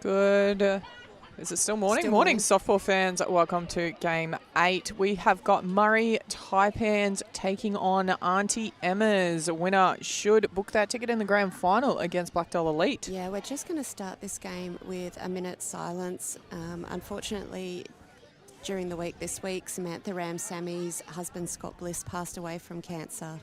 Good. Is it still morning? Morning, softball fans. Welcome to Game 8. We have got Murri Taipans taking on Aunty Emma's. Winner should book that ticket in the grand final against Black Doll Elite. Yeah, we're just going to start this game with a minute's silence. Unfortunately, during the week this week, Samantha Ramsami's husband, Scott Bliss, passed away from cancer.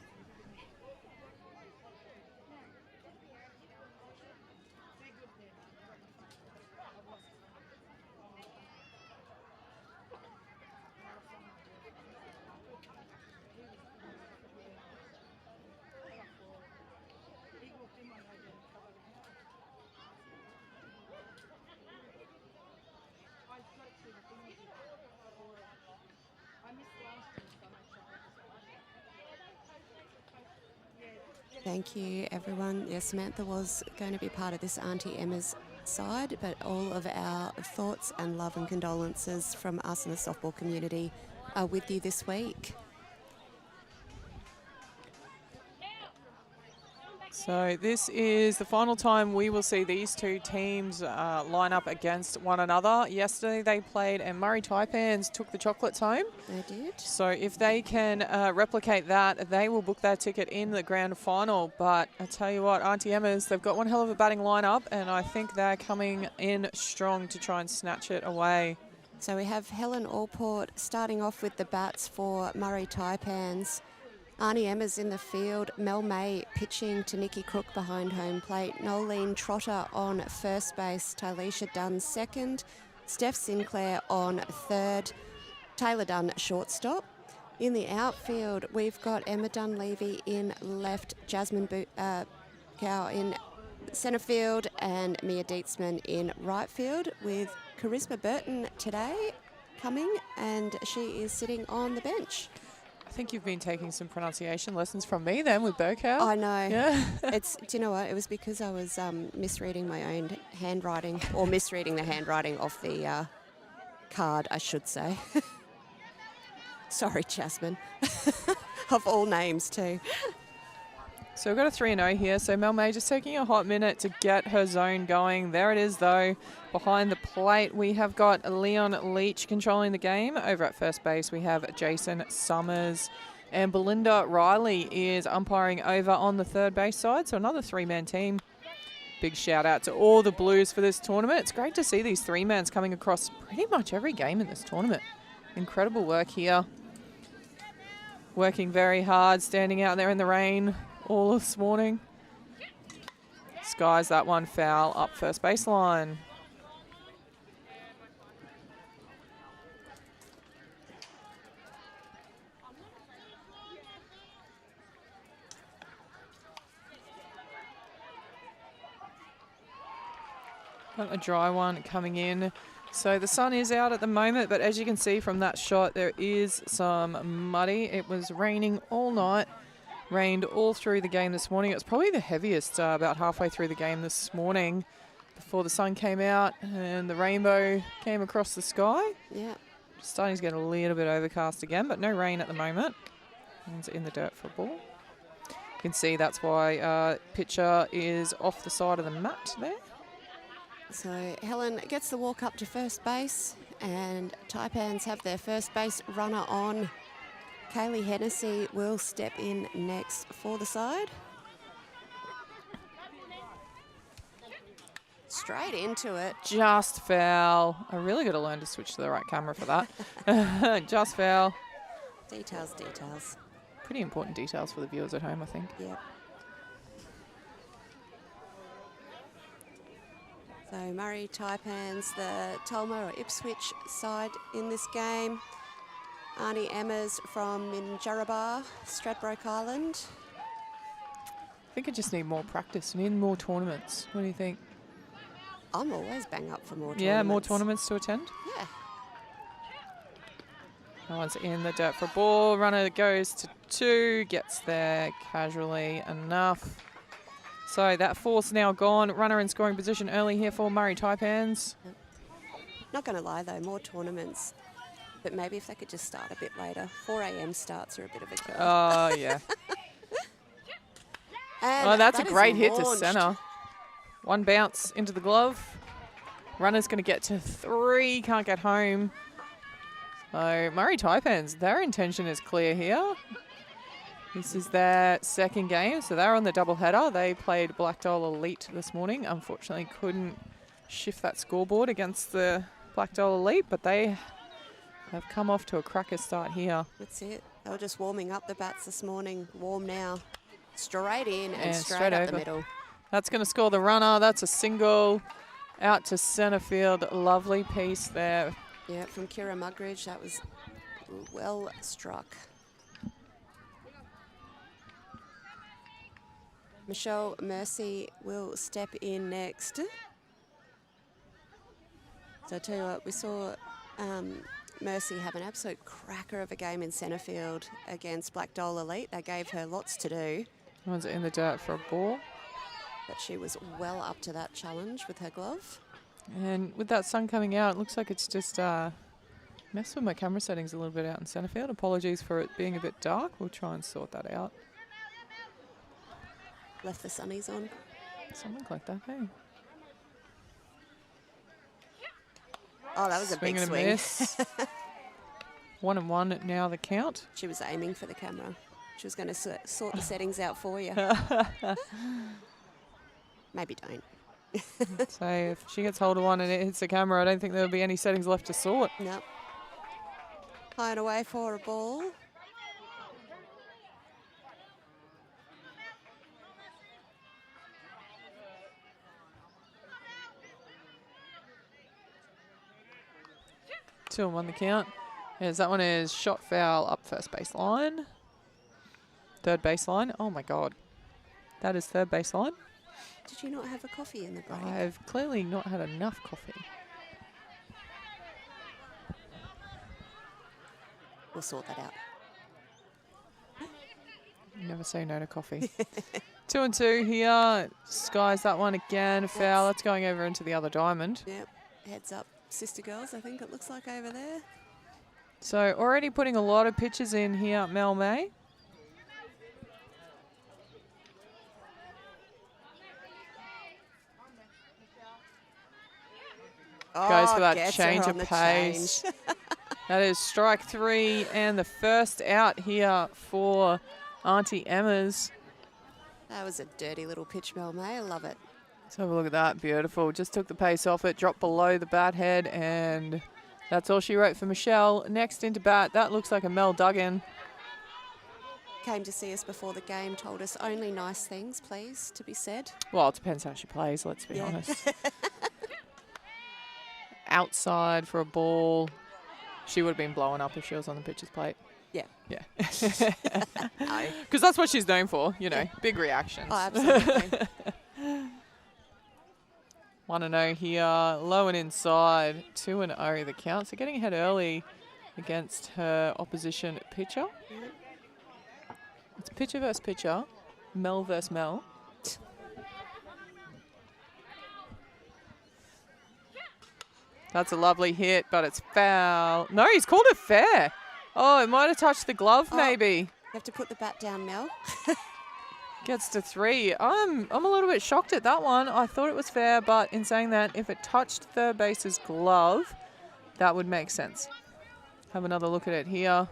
Thank you, everyone. Yeah, Samantha was going to be part of this Aunty Emma's side, but all of our thoughts and love and condolences from us in the softball community are with you this week. So this is the final time we will see these two teams line up against one another. Yesterday they played and Murri Taipans took the chocolates home. They did. So if they can replicate that, they will book their ticket in the grand final. But I tell you what, Aunty Emma's, they've got one hell of a batting lineup and I think they're coming in strong to try and snatch it away. So we have Helen Allport starting off with the bats for Murri Taipans. Aunty Emma's in the field, Mel May pitching to Nikki Crook behind home plate, Nolene Trotter on first base, Tylisha Dunn second, Steph Sinclair on third, Taylor Dunn shortstop. In the outfield, we've got Emma Dunleavy in left, Jasmine Cow in centre field and Mia Dietzman in right field, with Charisma Burton today coming and she is sitting on the bench. I think you've been taking some pronunciation lessons from me then with Burkow. I know. Yeah. Do you know what? It was because I was misreading my own handwriting, or misreading the handwriting of the card, I should say. Sorry, Jasmine. Of all names too. So we've got a 3-0 here. So Mel May just taking a hot minute to get her zone going. There it is, though. Behind the plate, we have got Leon Leach controlling the game. Over at first base, we have Jason Summers. And Belinda Riley is umpiring over on the third base side. So another three-man team. Big shout out to all the Blues for this tournament. It's great to see these three-mans coming across pretty much every game in this tournament. Incredible work here. Working very hard, standing out there in the rain all this morning. Skies that one foul up first baseline. Got a dry one coming in. So the sun is out at the moment, but as you can see from that shot, there is some muddy. It was raining all night. Rained all through the game this morning. It was probably the heaviest about halfway through the game this morning before the sun came out and the rainbow came across the sky. Yeah. Starting to get a little bit overcast again, but no rain at the moment. It's in the dirt for a ball. You can see that's why pitcher is off the side of the mat there. So Helen gets the walk up to first base and Taipans have their first base runner on. Kaylee Hennessy will step in next for the side. Straight into it. Just foul. I really got to learn to switch to the right camera for that. Just foul. Details, details. Pretty important details for the viewers at home, I think. Yep. So Murri Taipans, the Tulma or Ipswich side in this game. Aunty Emma's from Minjarrabah, Stradbroke Island. I think I just need more practice. We need more tournaments. What do you think? I'm always bang up for more tournaments. Yeah, more tournaments to attend? Yeah. No one's in the dirt for a ball. Runner goes to 2, gets there casually enough. So that force now gone. Runner in scoring position early here for Murri Taipans. Not going to lie though, more tournaments. But maybe if they could just start a bit later. 4 a.m. starts are a bit of a killer. Oh, yeah. And that's a great hit to launched. centre. One bounce into the glove. Runner's going to get to 3, can't get home. So Murri Taipans, their intention is clear here. This is their second game, so they're on the double header. They played Blackdoll Elite this morning. Unfortunately, couldn't shift that scoreboard against the Blackdoll Elite, but they have come off to a cracker start here. That's it. They were just warming up the bats this morning. Warm now. Straight in and straight up over the middle. That's going to score the runner. That's a single out to centre field. Lovely piece there. Yeah, from Kira Mugridge. That was well struck. Michelle Mercy will step in next. So I tell you what, we saw Mercy have an absolute cracker of a game in centre field against Blackdoll Elite. They gave her lots to do. One's in the dirt for a ball. But she was well up to that challenge with her glove. And with that sun coming out, it looks like it's just messed with my camera settings a little bit out in centre field. Apologies for it being a bit dark. We'll try and sort that out. Left the sunnies on. Something like that, hey? Oh, that was a big swing. Miss. 1-1 now the count. She was aiming for the camera. She was going to sort the settings out for you. Maybe don't. So if she gets hold of one and it hits the camera, I don't think there'll be any settings left to sort. Nope. High and away for a ball. Two and one the count. Yes, that one is shot foul up first baseline. Third baseline. Oh my God. That is third baseline. Did you not have a coffee in the break? I've clearly not had enough coffee. We'll sort that out. Never say no to coffee. 2 and 2 here. Skies that one again. Foul. That's going over into the other diamond. Yep. Heads up. Sister girls, I think it looks like over there. So already putting a lot of pitches in here, Mel May. Goes for that change of pace. That is strike 3 and the first out here for Aunty Emma's. That was a dirty little pitch, Mel May. I love it. Let's have a look at that. Beautiful. Just took the pace off it, dropped below the bat head, and that's all she wrote for Michelle. Next into bat, that looks like a Mel Duggan. Came to see us before the game, told us only nice things, please, to be said. Well, it depends how she plays, let's be honest. Outside for a ball. She would have been blowing up if she was on the pitcher's plate. Yeah. Yeah. Because that's what she's known for, you know, big reactions. Oh, absolutely. 1-0 here, low and inside, 2-0 the count. So getting ahead early against her opposition pitcher. Yep. It's pitcher versus pitcher, Mel versus Mel. That's a lovely hit, but it's foul. No, he's called it fair. Oh, it might have touched the glove, maybe. You have to put the bat down, Mel. Gets to 3. I'm a little bit shocked at that one. I thought it was fair, but in saying that, if it touched third base's glove, that would make sense. Have another look at it here.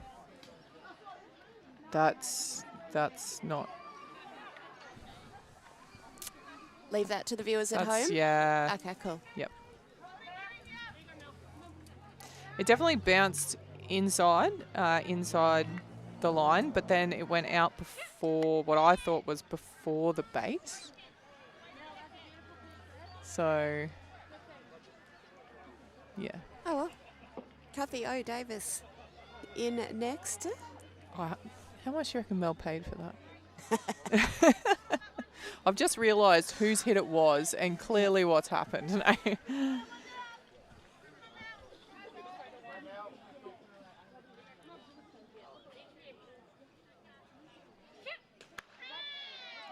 That's not. Leave that to the viewers at home? Yeah. Okay, cool. Yep. It definitely bounced inside the line, but then it went out before what I thought was before the base. So, yeah. Oh, well. Kathy O. Davis in next. How much do you reckon Mel paid for that? I've just realised whose hit it was and clearly what's happened.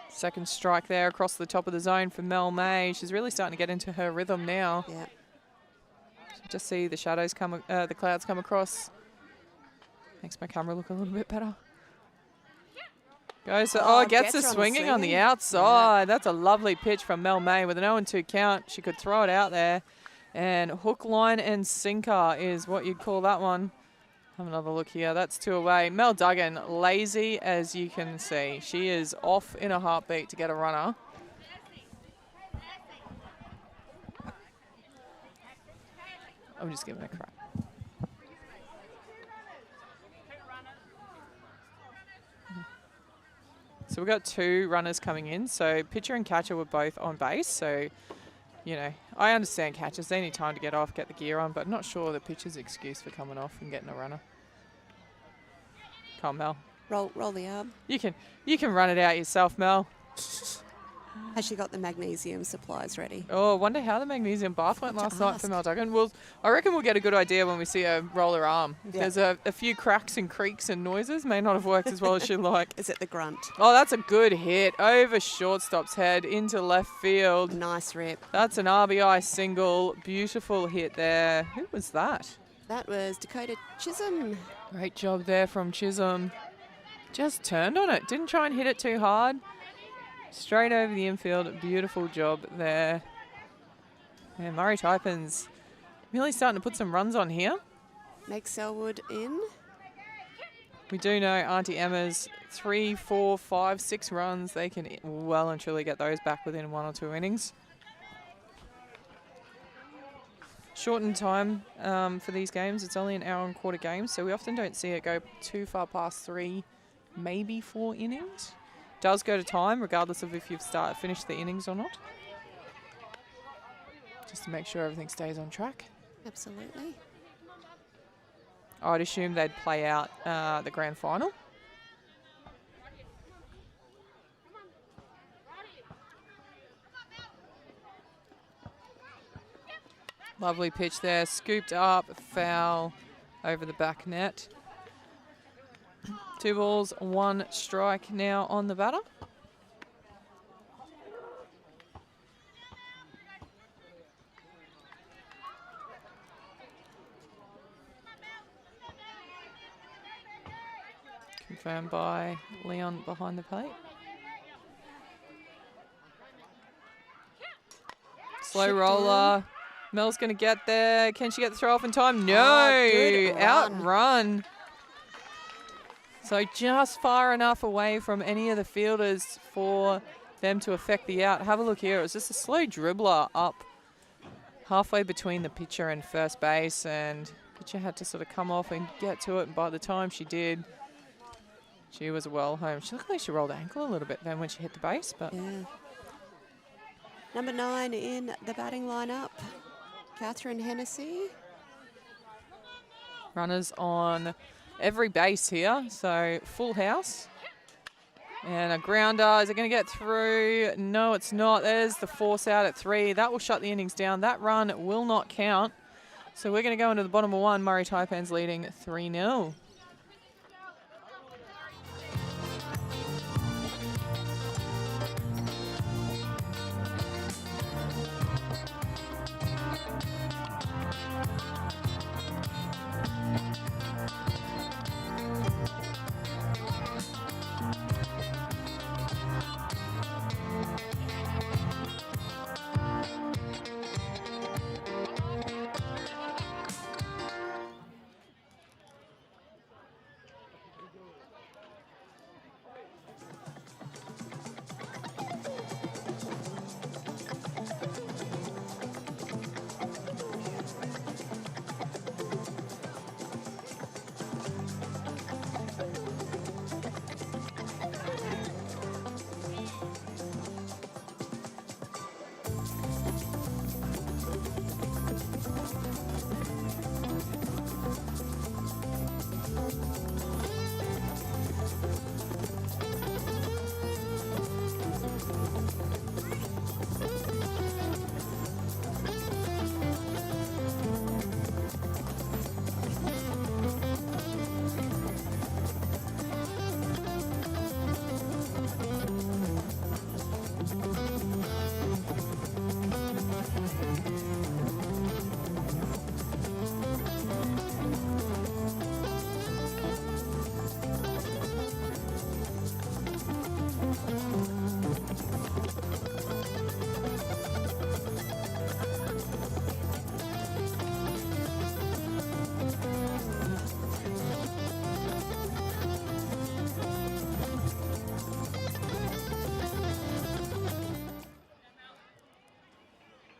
Second strike there across the top of the zone for Mel May. She's really starting to get into her rhythm now. Yeah. Just see the shadows come, the clouds come across. Makes my camera look a little bit better. Goes, gets her swinging on the outside. Yeah. That's a lovely pitch from Mel May with an 0-2 count. She could throw it out there. And hook, line, and sinker is what you'd call that one. Have another look here. That's 2 away. Mel Duggan, lazy as you can see. She is off in a heartbeat to get a runner. I'm just giving it a crack. So we've got 2 runners coming in. So pitcher and catcher were both on base. So, you know, I understand catchers. They need time to get off, get the gear on, but not sure the pitcher's excuse for coming off and getting a runner. Come on, Mel. Roll the arm. You can run it out yourself, Mel. Has she got the magnesium supplies ready? Oh, I wonder how the magnesium bath went last night for Mel Duggan. I reckon we'll get a good idea when we see her roll her arm. Yeah. There's a few cracks and creaks and noises. May not have worked as well as she'd like. Is it the grunt? Oh, that's a good hit. Over shortstop's head into left field. Nice rip. That's an RBI single. Beautiful hit there. Who was that? That was Dakota Chisholm. Great job there from Chisholm. Just turned on it. Didn't try and hit it too hard. Straight over the infield. Beautiful job there. And Murri Taipans really starting to put some runs on here. Meg Selwood in. We do know Aunty Emma's 3, 4, 5, 6 runs. They can well and truly get those back within 1 or 2 innings. Shortened time for these games. It's only an hour and quarter game, so we often don't see it go too far past 3, maybe 4 innings. Does go to time, regardless of if you've finished the innings or not. Just to make sure everything stays on track. Absolutely. I'd assume they'd play out the grand final. Lovely pitch there, scooped up, foul over the back net. 2 balls, 1 strike now on the batter. Confirmed by Leon behind the plate. Slow roller. Mel's going to get there. Can she get the throw off in time? No. Good Outrun. So just far enough away from any of the fielders for them to affect the out. Have a look here. It was just a slow dribbler up halfway between the pitcher and first base, and pitcher had to sort of come off and get to it. And by the time she did, she was well home. She looked like she rolled her ankle a little bit then when she hit the base, but Yeah. Number 9 in the batting lineup, Catherine Hennessy. runners on every base here, so full house. And a grounder. Is it going to get through? No, it's not. There's the force out at 3. That will shut the innings down. That run will not count. So we're going to go into the bottom of 1. Murri Taipans leading 3-0.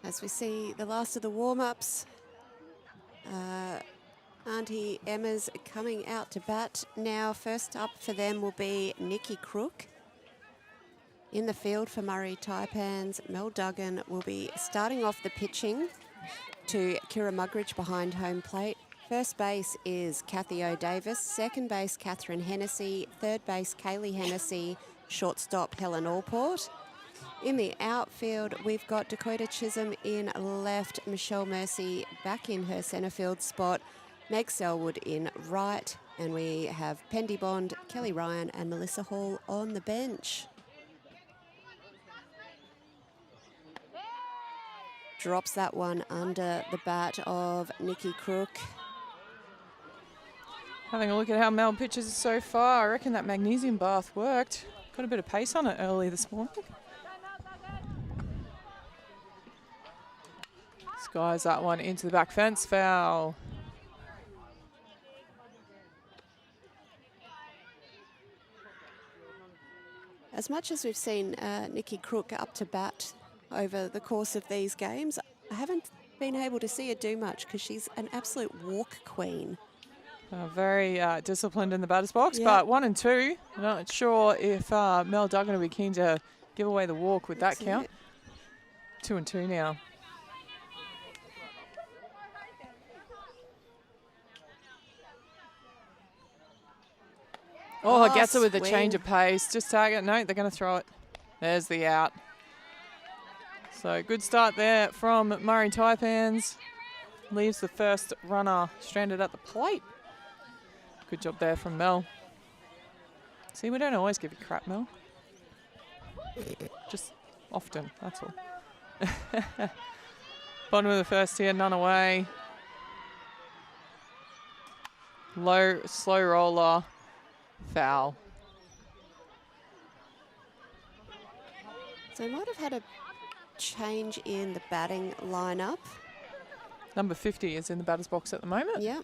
As we see the last of the warm-ups, Aunty Emma's coming out to bat. Now, first up for them will be Nikki Crook. In the field for Murri Taipans, Mel Duggan will be starting off the pitching to Kira Muggeridge behind home plate. First base is Kathy O'Davis, second base Catherine Hennessy, third base Kaylee Hennessy, shortstop Helen Allport. In the outfield, we've got Dakota Chisholm in left, Michelle Mercy back in her centre field spot, Meg Selwood in right, and we have Pendy Bond, Kelly Ryan and Melissa Hall on the bench. Drops that one under the bat of Nikki Crook. Having a look at how Mel pitches so far, I reckon that magnesium bath worked. Got a bit of pace on it early this morning. Skies that one into the back fence, foul. As much as we've seen Nikki Crook up to bat over the course of these games, I haven't been able to see her do much because she's an absolute walk queen. Very disciplined in the batter's box, but 1 and 2. I'm not sure if Mel Duggan will be keen to give away the walk with that count. 2 and 2 now. Oh, gets it with the change of pace. Just tag it. No, they're going to throw it. There's the out. So good start there from Murri Taipans. Leaves the first runner stranded at the plate. Good job there from Mel. See, we don't always give you crap, Mel. Just often, that's all. Bottom of the first here, none away. Low, slow roller. Foul. So they might have had a change in the batting lineup. Number 50 is in the batter's box at the moment. Yeah.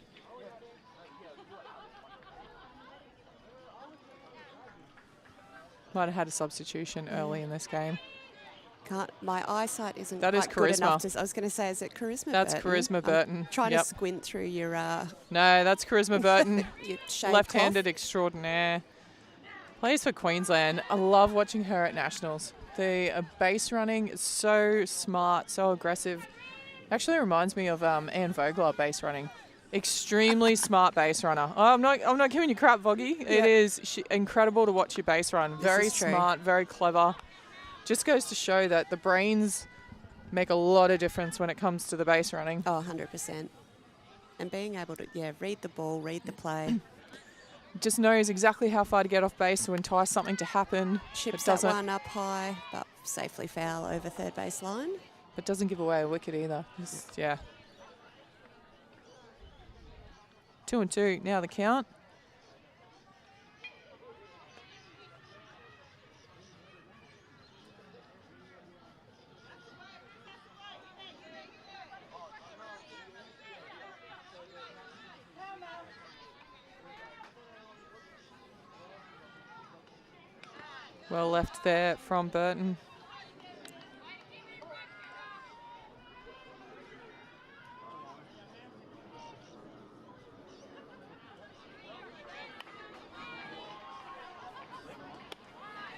Might have had a substitution early in this game. My eyesight isn't that quite is good enough charisma. I was going to say, is it Charisma That's Burton? Charisma Burton. I'm trying to squint through your... No, that's Charisma Burton. Left-handed extraordinaire. Plays for Queensland. I love watching her at Nationals. The base running is so smart, so aggressive. Actually reminds me of Anne Vogler base running. Extremely smart base runner. Oh, I'm not giving you crap, Voggy. Yep. It is incredible to watch your base run. Very smart, very clever. Just goes to show that the brains make a lot of difference when it comes to the base running. Oh, 100%. And being able to, read the ball, read the play. Just knows exactly how far to get off base to entice something to happen. Chips that one up high, but safely foul over third base line. But doesn't give away a wicket either. Just, 2 and 2, now the count. Well left there from Burton.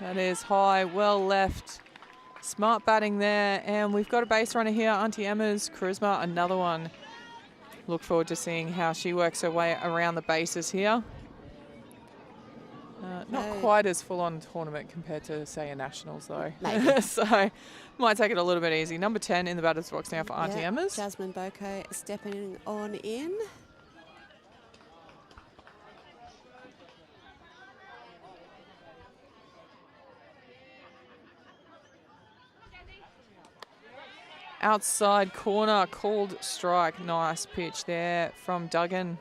That is high, well left. Smart batting there. And we've got a base runner here, Aunty Emma's Charisma, another one. Look forward to seeing how she works her way around the bases here. Not quite as full-on tournament compared to, say, a Nationals, though. So, might take it a little bit easy. Number 10 in the batter's box now for Aunty Emma's. Jasmine Boko stepping on in. Outside corner, called strike. Nice pitch there from Duggan.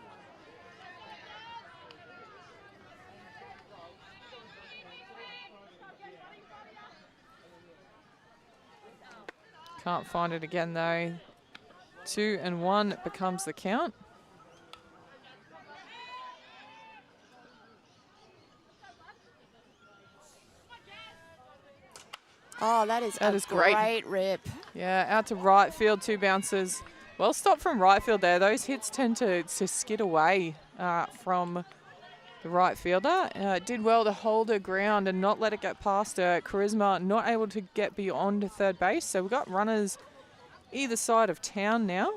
Can't find it again though. 2 and 1 becomes the count. Oh, that is great rip. Yeah, out to right field, 2 bounces. Well stopped from right field there. Those hits tend to skid away from the right fielder. Did well to hold her ground and not let it get past her. Charisma not able to get beyond third base. So we've got runners either side of town now.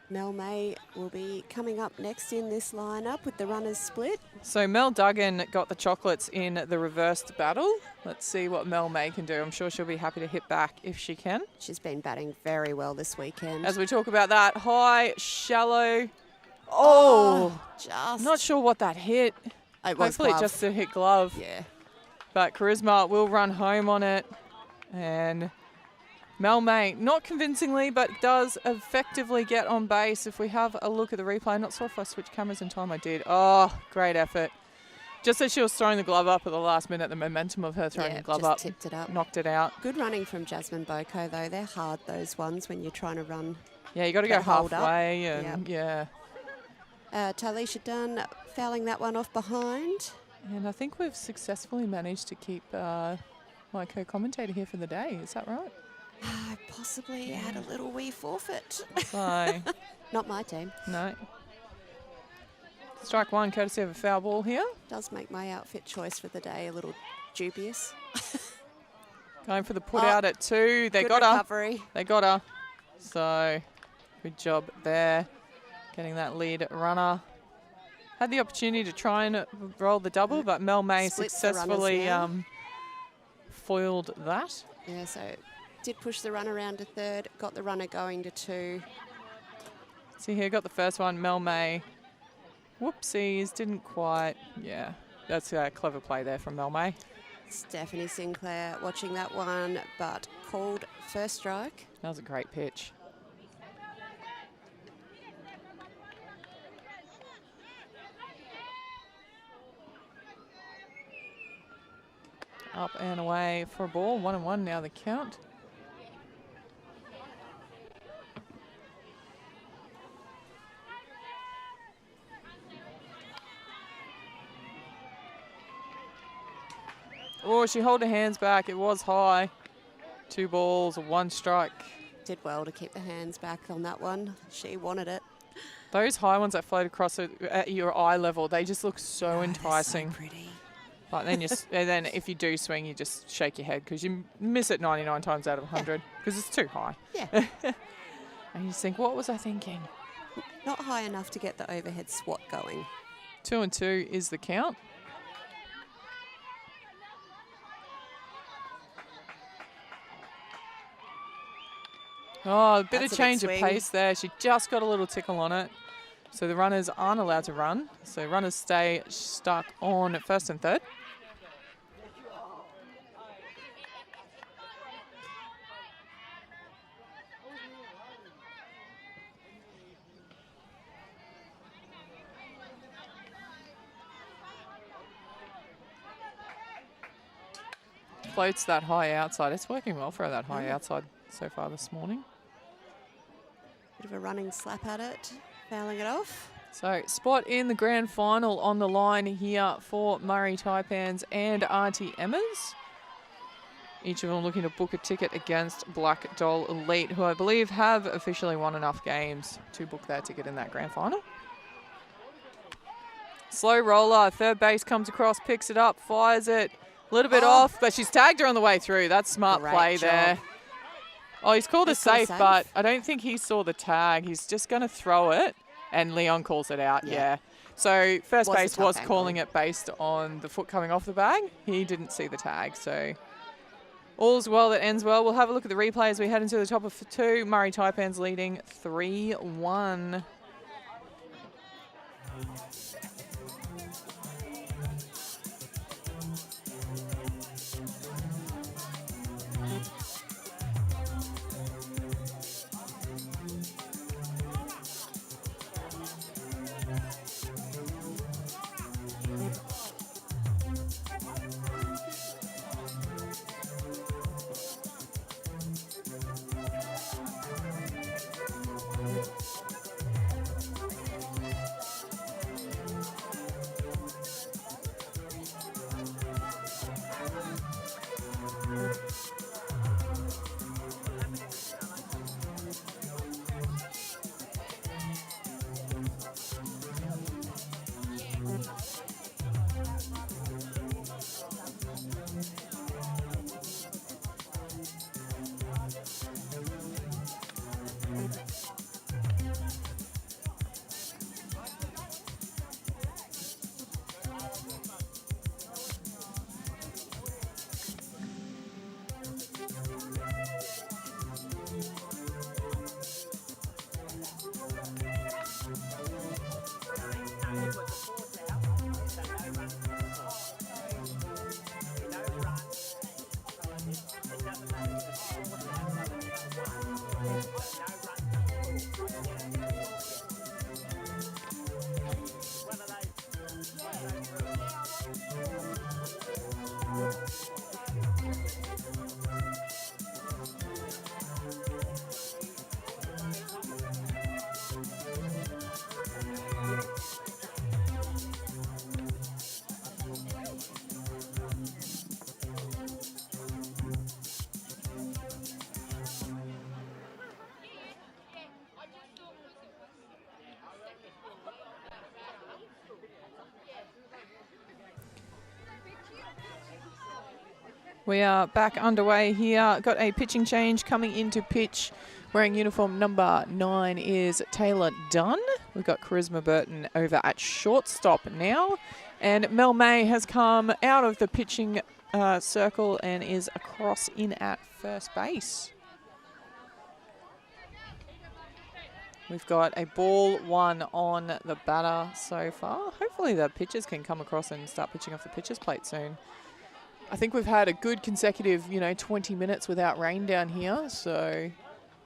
Mel May will be coming up next in this lineup with the runners split. So Mel Duggan got the chocolates in the reversed battle. Let's see what Mel May can do. I'm sure she'll be happy to hit back if she can. She's been batting very well this weekend. As we talk about that, high, shallow. Oh, just not sure what that hit. It was Hopefully glove. just a hit glove. Yeah. But Charisma will run home on it. And Mel May, not convincingly, but does effectively get on base. If we have a look at the replay, I'm not sure if I switched cameras in time. I did. Oh, great effort. Just as she was throwing the glove up at the last minute, the momentum of her throwing the glove up tipped it up. knocked it out. Good running from Jasmine Boko, though. They're hard, those ones, when you're trying to run. Yeah, you got to go hold up. halfway. And yeah. Talisha Dunn fouling that one off behind. And I think we've successfully managed to keep my co-commentator here for the day. Is that right? I possibly had a little wee forfeit. So, Not my team. no. Strike one, courtesy of a foul ball here. Does make my outfit choice for the day a little dubious. Going for the put out at 2. They Good got recovery. her. They got her. So, good job there. Getting that lead runner. Had the opportunity to try and roll the double, but Mel May Splits the runners successfully now. foiled that. Yeah, so did push the run around to third, got the runner going to 2. See here, got the first one, Mel May. Whoopsies, didn't quite. Yeah, that's a clever play there from Mel May. Stephanie Sinclair watching that one, but called first strike. That was a great pitch. Up and away for a ball. 1-1 now the count. Oh, she held her hands back. It was high. 2 balls, 1 strike. Did well to keep the hands back on that one. She wanted it. Those high ones that float across at your eye level, they just look so enticing. So pretty. But then and then if you do swing, you just shake your head because you miss it 99 times out of 100 because it's too high. Yeah. And you just think, what was I thinking? Not high enough to get the overhead swat going. 2-2 is the count. Oh, a bit That's of a big change of swing. pace there. She just got a little tickle on it. So the runners aren't allowed to run. So runners stay stuck on first and third. Floats that high outside. It's working well for her, that high outside so far this morning. Bit of a running slap at it, fouling it off. So spot in the grand final on the line here for Murri Taipans and Aunty Emma's. Each of them looking to book a ticket against Black Doll Elite, who I believe have officially won enough games to book their ticket in that grand final. Slow roller, third base comes across, picks it up, fires it. A little bit off, but she's tagged her on the way through. That's smart Great play job. there. Oh, he's called a He's called safe, but I don't think he saw the tag. He's just going to throw it, and Leon calls it out, yeah. So first Was a base tough was angle. calling it based on the foot coming off the bag. He didn't see the tag, so all's well that ends well. We'll have a look at the replay as we head into the top of 2. Murri Taipans leading 3-1. We are back underway here. Got a pitching change coming into pitch. Wearing uniform number 9 is Taylor Dunn. We've got Charisma Burton over at shortstop now. And Mel May has come out of the pitching circle and is across in at first base. We've got a ball 1 on the batter so far. Hopefully the pitchers can come across and start pitching off the pitcher's plate soon. I think we've had a good consecutive, 20 minutes without rain down here, so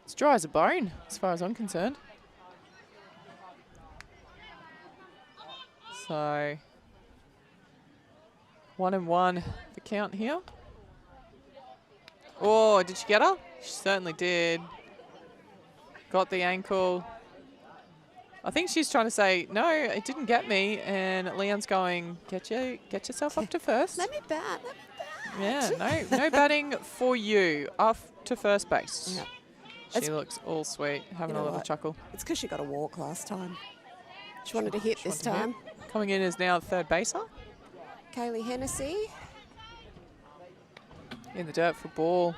it's dry as a bone as far as I'm concerned. So 1-1 the count here. Oh, did she get her? She certainly did. Got the ankle. I think she's trying to say, no, it didn't get me. And Leon's going, get yourself up to first. Let me bat. Yeah, no batting for you. Off to first base. Yep. She looks all sweet, having a little chuckle. It's because she got a walk last time. She wanted to hit this time. Coming in is now the third baser. Kaylee Hennessy. In the dirt for ball.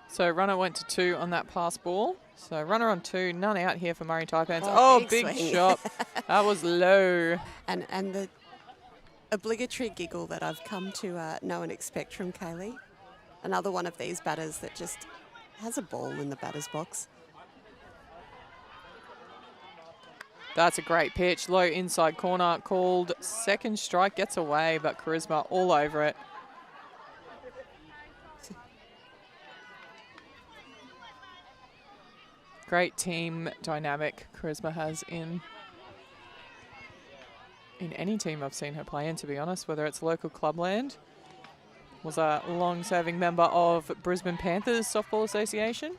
So runner went to 2 on that pass ball. So runner on 2, none out here for Murri Taipans. Oh, big shot. That was low. And the obligatory giggle that I've come to know and expect from Kaylee. Another one of these batters that just has a ball in the batter's box. That's a great pitch. Low inside corner called second strike. Gets away, but Charisma all over it. Great team dynamic Charisma has in any team I've seen her play in, to be honest, whether it's local clubland. Was a long-serving member of Brisbane Panthers Softball Association.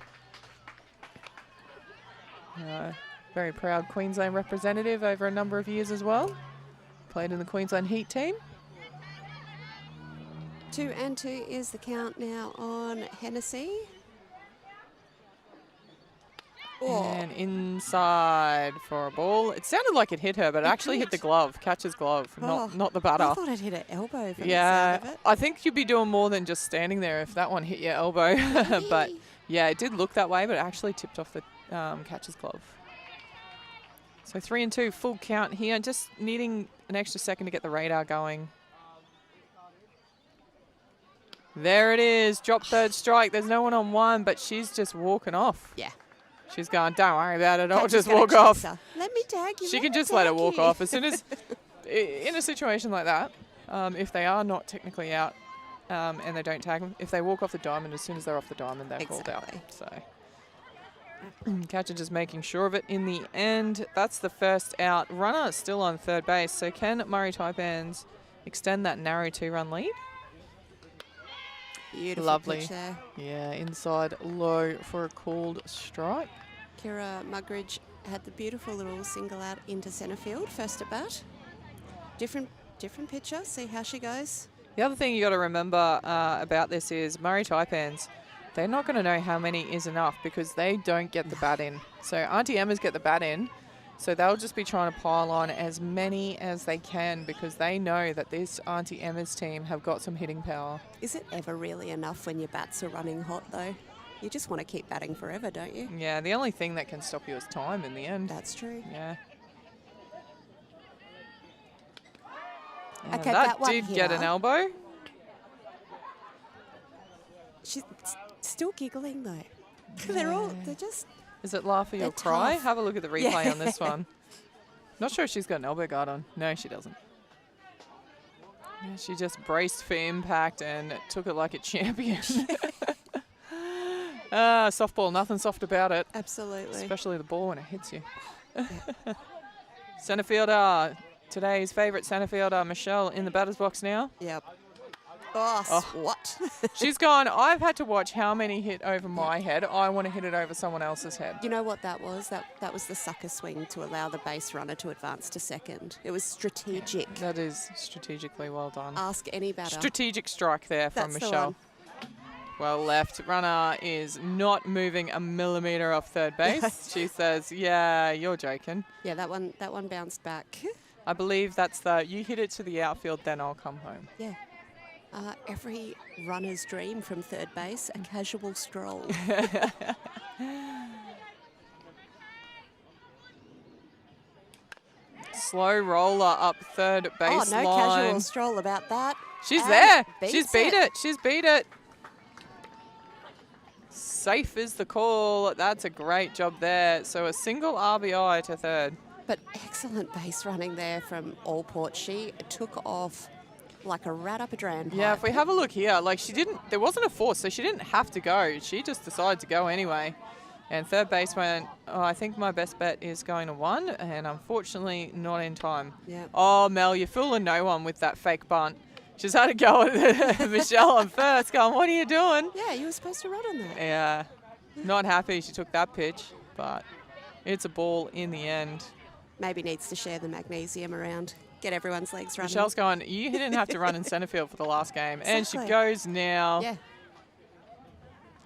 Very proud Queensland representative over a number of years as well. Played in the Queensland Heat team. 2-2 is the count now on Hennessy. And inside for a ball. It sounded like it hit her, but it actually hit the glove, catcher's glove, not the batter. I thought it hit her elbow from the yeah, sound of it. I think you'd be doing more than just standing there if that one hit your elbow. But yeah, it did look that way, but it actually tipped off the catcher's glove. So 3-2, full count here. Just needing an extra second to get the radar going. There it is, drop third strike. There's no one on 1, but she's just walking off. Yeah. She's going, don't worry about it, I'll just walk off. Her. Let me tag you. She can just let her walk off. As soon as, in a situation like that, if they are not technically out and they don't tag them, if they walk off the diamond, as soon as they're off the diamond, they're called out. So, catcher just making sure of it in the end. That's the first out. Runner still on third base. So can Murri Taipans extend that narrow 2-run lead? Beautiful Lovely. pitch there. Yeah, inside low for a called strike. Kira Mugridge had the beautiful little single out into centre field, first at bat. Different pitcher, see how she goes. The other thing you got to remember about this is Murri Taipans, they're not going to know how many is enough because they don't get the bat in. So Aunty Emma's get the bat in, so they'll just be trying to pile on as many as they can because they know that this Aunty Emma's team have got some hitting power. Is it ever really enough when your bats are running hot though? You just want to keep batting forever, don't you? Yeah, the only thing that can stop you is time in the end. That's true. Yeah. Okay, that one did here. get an elbow. She's still giggling though. They're just... Is it laugh or you'll They're cry? tough. Have a look at the replay on this one. Not sure if she's got an elbow guard on. No, she doesn't. Yeah, she just braced for impact and took it like a champion. Softball, nothing soft about it. Absolutely. Especially the ball when it hits you. Centre fielder, today's favourite centre fielder, Michelle, in the batter's box now. Yep. Oh, what? She's gone, I've had to watch how many hit over my head. I want to hit it over someone else's head. You know what that was? That was the sucker swing to allow the base runner to advance to second. It was strategic. Yeah, that is strategically well done. Ask any batter. Strategic strike there from That's the Michelle. one. Well left. Runner is not moving a millimetre off third base. She says, yeah, you're joking. Yeah, that one bounced back. I believe that's the, you hit it to the outfield, then I'll come home. Yeah. Every runner's dream from third base, a casual stroll. Slow roller up third base no line. casual stroll about that. She's And there. beats She's beat it. She's beat it. Safe is the call. That's a great job there. So a single RBI to third. But excellent base running there from Allport. She took off like a rat up a drain pipe. Yeah, if we have a look here, like there wasn't a force, so she didn't have to go. She just decided to go anyway. And third base went, oh, I think my best bet is going to 1, and unfortunately not in time. Yep. Oh, Mel, you're fooling no one with that fake bunt. She's had a go at Michelle on first, going, what are you doing? Yeah, you were supposed to run on that. Yeah, not happy she took that pitch, but it's a ball in the end. Maybe needs to share the magnesium around, get everyone's legs running. Michelle's going, you didn't have to run in centre field for the last game. Exactly. And she goes now. Yeah.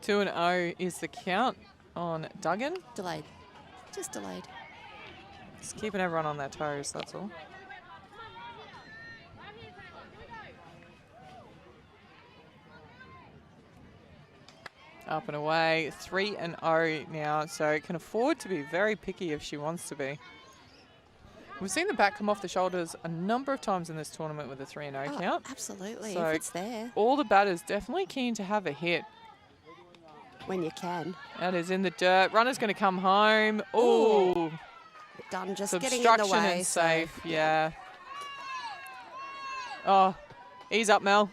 2-0 is the count on Duggan. Delayed. Just delayed. Just keeping everyone on their toes, that's all. Up and away, 3-0 now, so can afford to be very picky if she wants to be. We've seen the bat come off the shoulders a number of times in this tournament with a 3-0 count. Absolutely, So if it's there. all the batters definitely keen to have a hit. When you can. That is in the dirt. Runner's going to come home. Ooh. Done just Some getting in the obstruction way. and safe, yeah. Oh, ease up, Mel.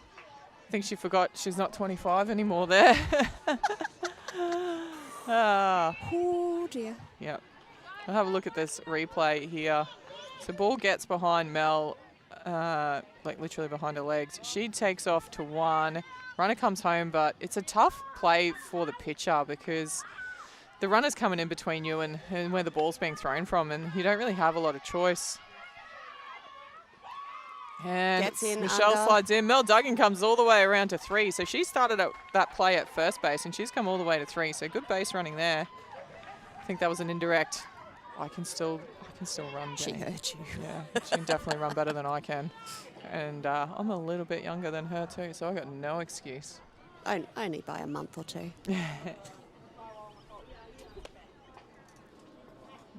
I think she forgot she's not 25 anymore there. Oh, dear. Yep. I'll have a look at this replay here. So ball gets behind Mel, like literally behind her legs. She takes off to 1. Runner comes home, but it's a tough play for the pitcher because the runner's coming in between you and where the ball's being thrown from, and you don't really have a lot of choice. And Gets in Michelle under. slides in. Mel Duggan comes all the way around to 3. So she started that play at first base, and she's come all the way to 3. So good base running there. I think that was an indirect. I can still run. She Jane. heard you. Yeah, she can definitely run better than I can. And I'm a little bit younger than her too, so I got no excuse. Only by a month or 2.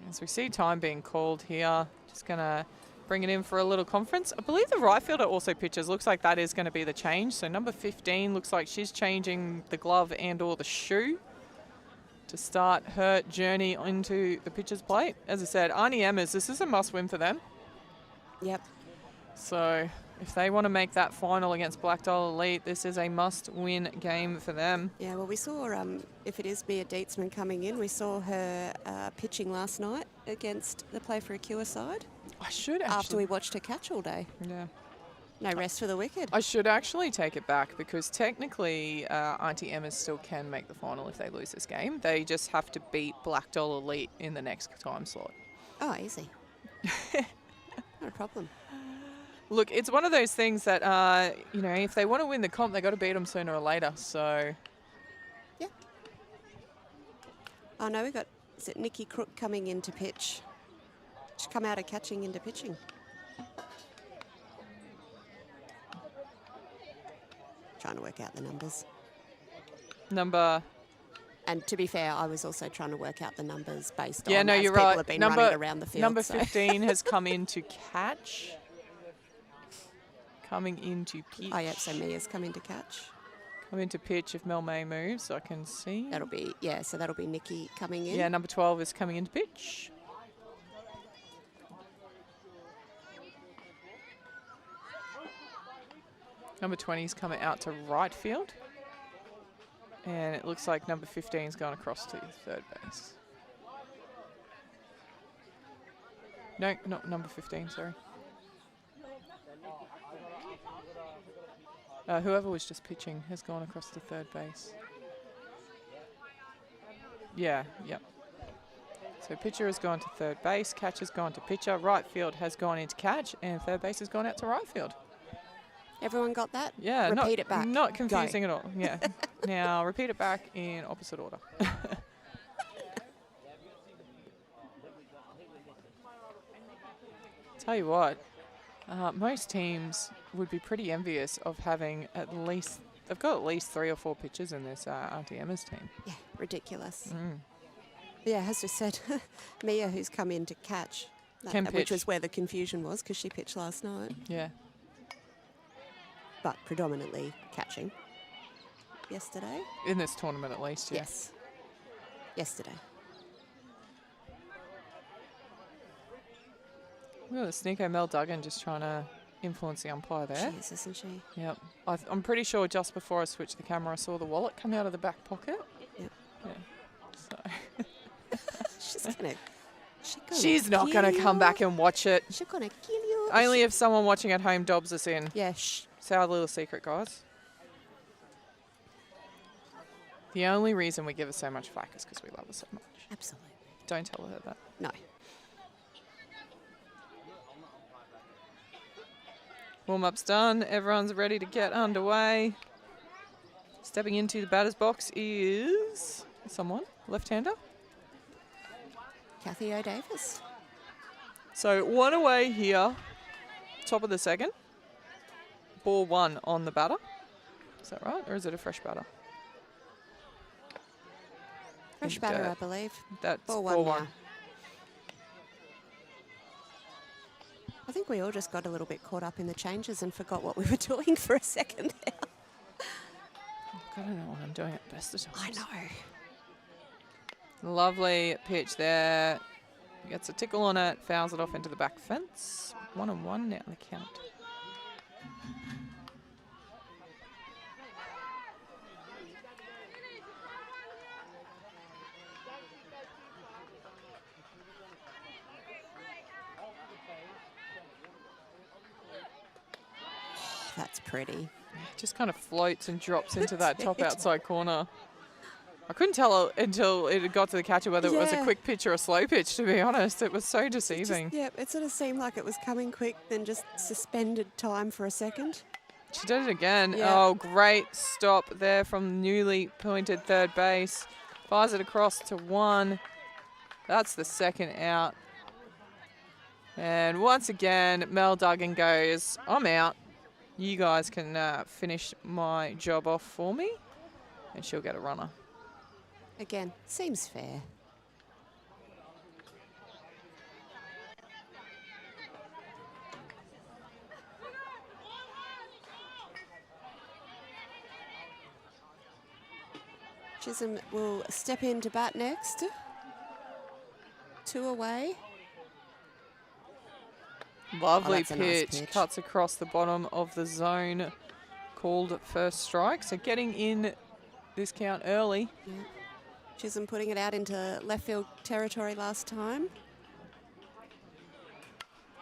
As we see time being called here, just going to bring it in for a little conference. I believe the right fielder also pitches. Looks like that is going to be the change. So number 15 looks like she's changing the glove and or the shoe to start her journey into the pitcher's plate. As I said, Aunty Emma's, this is a must-win for them. Yep. So if they want to make that final against Black Dollar Elite, this is a must-win game for them. Yeah, well, we saw, if it is Mia Dietzman coming in, we saw her pitching last night against the Play for a Cure side. I should actually. After we watched her catch all day. Yeah. No rest for the wicked. I should actually take it back because technically Aunty Emma's still can make the final if they lose this game. They just have to beat Black Dollar Elite in the next time slot. Oh, easy. Not a problem. Look, it's one of those things that, if they want to win the comp, they got to beat them sooner or later. So, Yeah. Oh, no, is it Nikki Crook coming in to pitch? She's come out of catching into pitching. Trying to work out the numbers. number. And to be fair, I was also trying to work out the numbers based Yeah, on no, as you're people right. have been running around the field. Number so. 15 has come in to catch. Coming into pitch. Oh, yeah, so Mia's come in to catch. Come into pitch if Mel May moves, so I can see. That'll be Nikki coming in. Yeah, number 12 is coming into pitch. Number 20 is coming out to right field. And it looks like number 15 is going across to third base. No, not number 15, sorry. Whoever was just pitching has gone across to third base. Yeah, yep. So pitcher has gone to third base, catch has gone to pitcher, right field has gone into catch, and third base has gone out to right field. Everyone got that? Yeah. Repeat it back. Not Go. confusing at all. Yeah. Now repeat it back in opposite order. Tell you what, most teams would be pretty envious of having they've got at least 3 or 4 pitchers in this Aunty Emma's team. Yeah, ridiculous. Mm. Yeah, as we said, Mia, who's come in to catch, Can which pitch. was where the confusion was because she pitched last night, Yeah. but predominantly catching yesterday. In this tournament at least, yeah. Yes, yesterday. Look at the sneaker Mel Duggan just trying to influence the umpire there. She is, isn't she? Yep. I'm pretty sure just before I switched the camera, I saw the wallet come out of the back pocket. Yep. Yeah. So She's not going to come back and watch it. She's gonna kill you. Only if someone watching at home dobs us in. Yeah. It's our little secret, guys. The only reason we give her so much flack is because we love her so much. Absolutely. Don't tell her that. No. Warm-up's done. Everyone's ready to get underway. Stepping into the batter's box is someone, left-hander. Kathy O'Davis. So 1 away here, top of the second. Ball 1 on the batter. Is that right? Or is it a fresh batter? Fresh batter, I believe. That's Ball ball 1 1. now. I think we all just got a little bit caught up in the changes and forgot what we were doing for a second there. I don't know what I'm doing at best of times. I know. Lovely pitch there. Gets a tickle on it, fouls it off into the back fence. 1-1 now the count. That's pretty. Just kind of floats and drops into that top outside corner. I couldn't tell until it had got to the catcher whether it was a Yeah. quick pitch or a slow pitch, to be honest. It was so deceiving. It sort of seemed like it was coming quick, then just suspended time for a second. She did it again. Yeah. Oh, great stop there from newly pointed third base. Fires it across to 1. That's the second out. And once again, Mel Duggan goes, I'm out. You guys can finish my job off for me. And she'll get a runner. Again, seems fair. Chisholm will step in to bat next. 2 away. Lovely that's a nice pitch. pitch. Cuts across the bottom of the zone. Called first strike. So getting in this count early. Yeah. Chisholm putting it out into left field territory last time.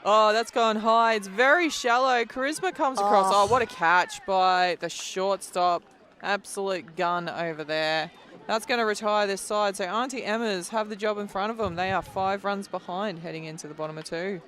Oh, that's gone high. It's very shallow. Charisma comes across. Oh. Oh, what a catch by the shortstop. Absolute gun over there. That's going to retire this side. So Aunty Emma's have the job in front of them. They are 5 runs behind heading into the bottom of 2.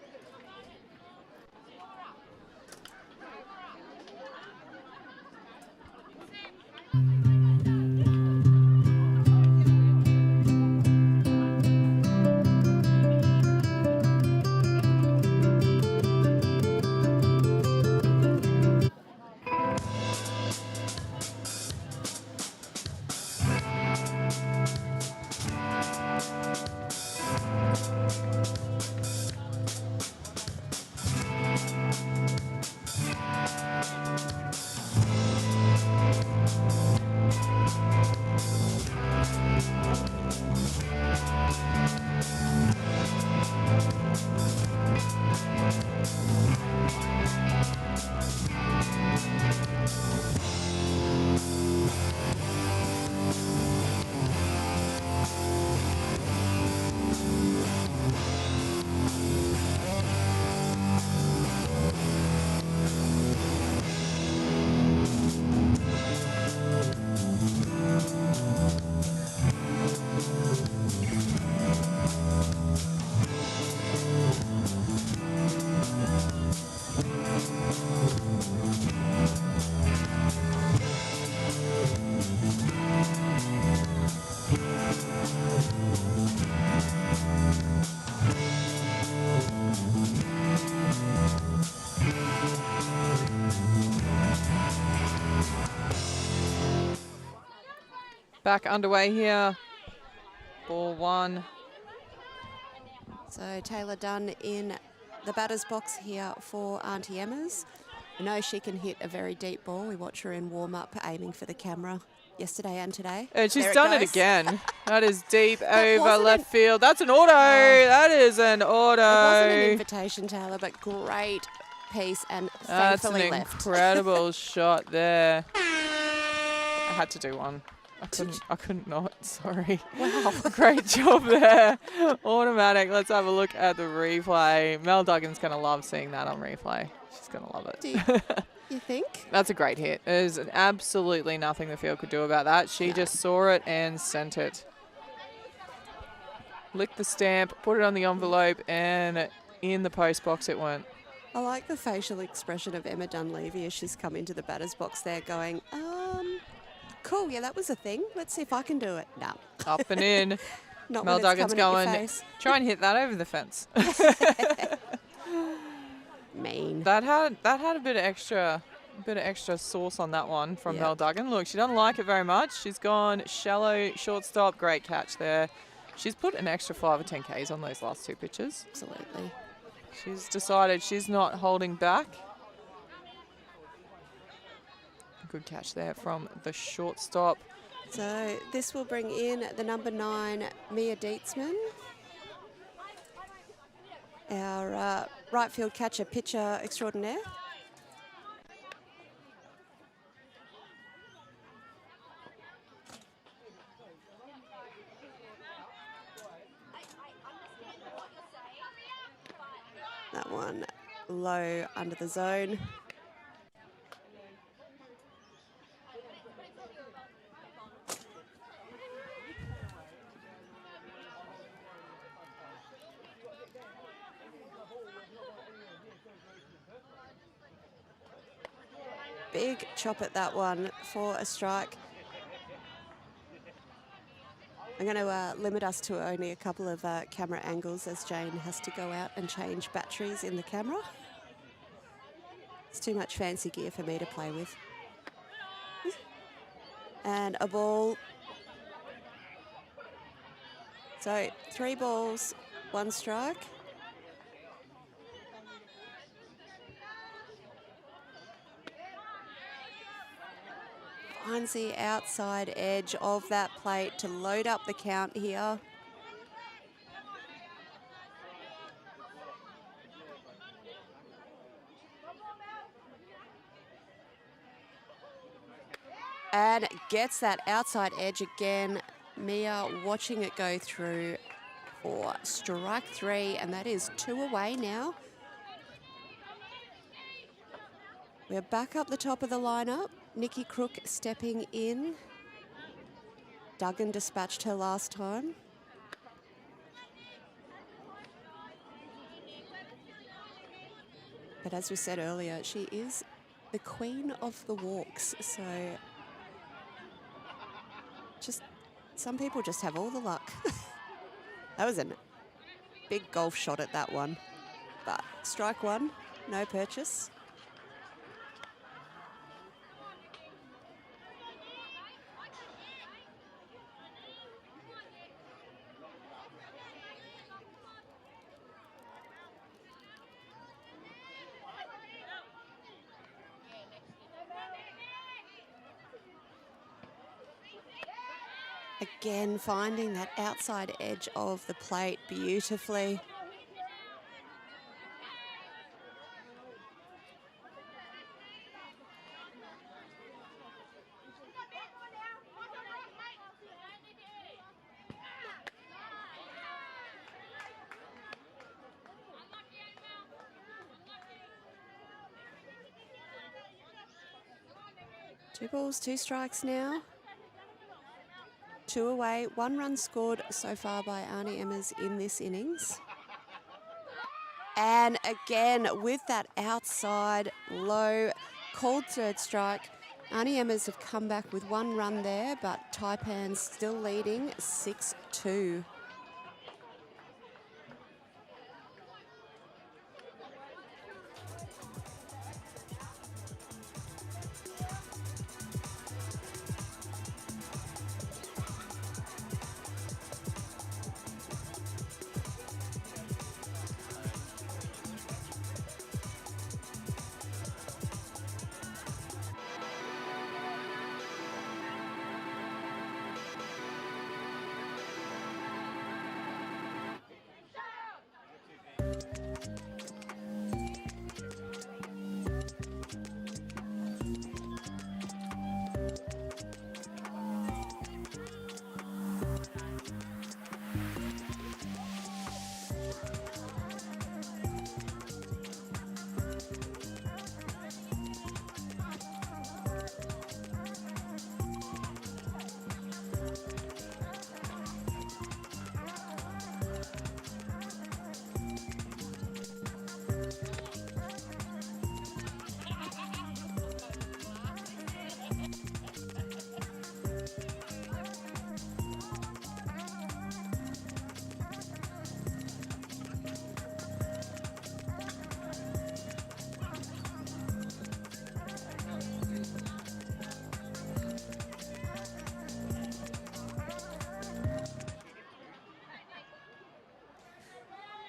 Back underway here. Ball 1. So Taylor Dunn in the batter's box here for Aunty Emma's. I know she can hit a very deep ball. We watch her in warm-up aiming for the camera yesterday and today. And she's There done it goes. again. That is deep That over wasn't left field. That's an auto. That is an auto. It wasn't an invitation, Taylor, but great piece and That's an thankfully left. incredible shot there. I had to do one. I couldn't not. Sorry. Wow. Great job there. Automatic. Let's have a look at the replay. Mel Duggan's going to love seeing that on replay. She's going to love it. Do you think? That's a great hit. There's absolutely nothing the field could do about that. She just saw it and sent it. Licked the stamp, put it on the envelope, and in the post box it went. I like the facial expression of Emma Dunleavy as she's come into the batter's box there going, cool, yeah, that was a thing. Let's see if I can do it. No. Up and in. Not Mel when it's Duggan's coming at your going, face. try and hit that over the fence. Mean. That had a bit of extra sauce on that one from Mel Duggan. Look, she doesn't like it very much. She's gone shallow shortstop. Great catch there. She's put an extra 5 or 10 Ks on those last 2 pitches. Absolutely. She's decided she's not holding back. Good catch there from the shortstop. So this will bring in the number 9, Mia Dietzman. Our right field catcher, pitcher extraordinaire. That one low under the zone. Big chop at that one for a strike. I'm going to limit us to only a couple of camera angles as Jane has to go out and change batteries in the camera. It's too much fancy gear for me to play with. And a ball. So 3 balls, 1 strike. Finds the outside edge of that plate to load up the count here. And gets that outside edge again. Mia watching it go through for strike 3, and that is 2 away now. We're back up the top of the lineup. Nikki Crook stepping in. Duggan dispatched her last time. But as we said earlier, she is the queen of the walks. So just some people just have all the luck. That was a big golf shot at that one. But strike 1, no purchase. Again, finding that outside edge of the plate beautifully. Two balls, 2 strikes now. 2 away, 1 run scored so far by Aunty Emma's in this innings. And again, with that outside low, called 3rd strike, Aunty Emma's have come back with 1 run there, but Taipans still leading 6-2.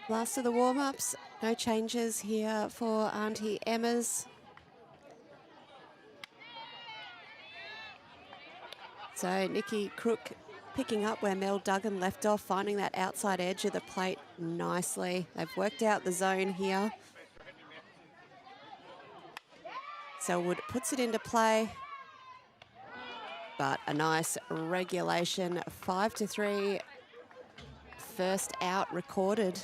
Last of the warm-ups. No changes here for Aunty Emma's. So Nikki Crook picking up where Mel Duggan left off, finding that outside edge of the plate nicely. They've worked out the zone here. Selwood puts it into play. But a nice regulation, 5-3, first out recorded.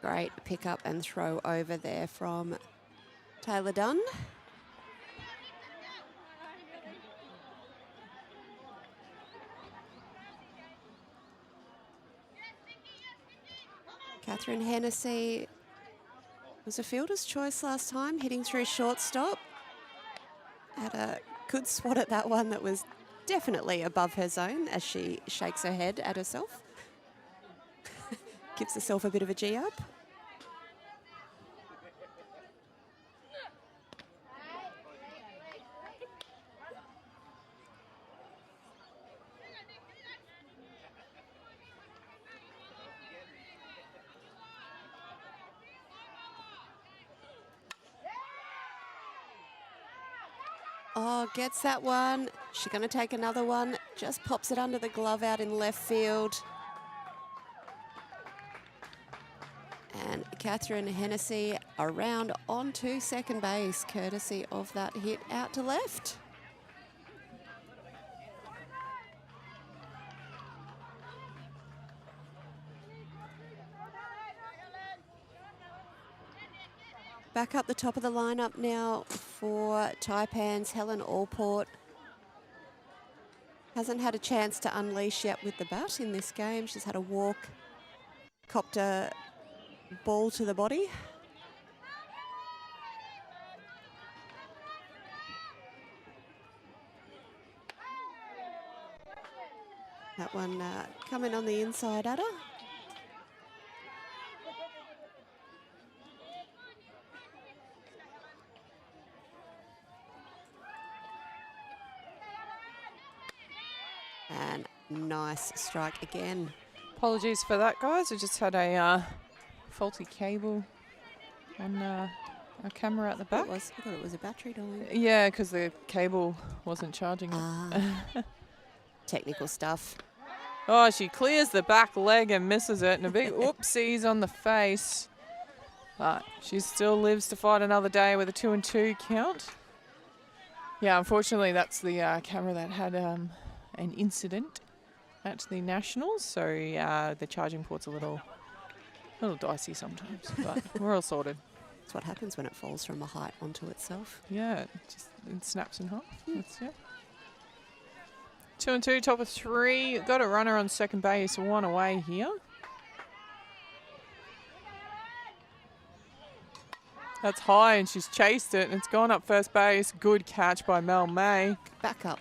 Great pick up and throw over there from Taylor Dunn. Catherine Hennessy was a fielder's choice last time, hitting through shortstop. Had a good swat at that one that was definitely above her zone as she shakes her head at herself. Gives herself a bit of a G up. Oh, gets that one. She's going to take another one. Just pops it under the glove out in left field. And Catherine Hennessy around onto second base, courtesy of that hit out to left. Back up the top of the lineup now for Taipans, Helen Allport. Hasn't had a chance to unleash yet with the bat in this game. She's had a walk, copped a ball to the body. That one coming on the inside at her. And nice strike again. Apologies for that, guys. I just had a faulty cable on our camera at the back. I thought it was a battery dying. Yeah, because the cable wasn't charging. Technical stuff. Oh, she clears the back leg and misses it, and a big oopsies on the face. But she still lives to fight another day with a 2-2 count. Yeah, unfortunately, that's the camera that had an incident at the Nationals, so the charging port's a little dicey sometimes, but we're all sorted. That's what happens when it falls from a height onto itself. Yeah, it snaps in half. That's, yeah. 2-2, top of 3. Got a runner on second base, one away here. That's high, and she's chased it, and it's gone up first base. Good catch by Mel May. Back up.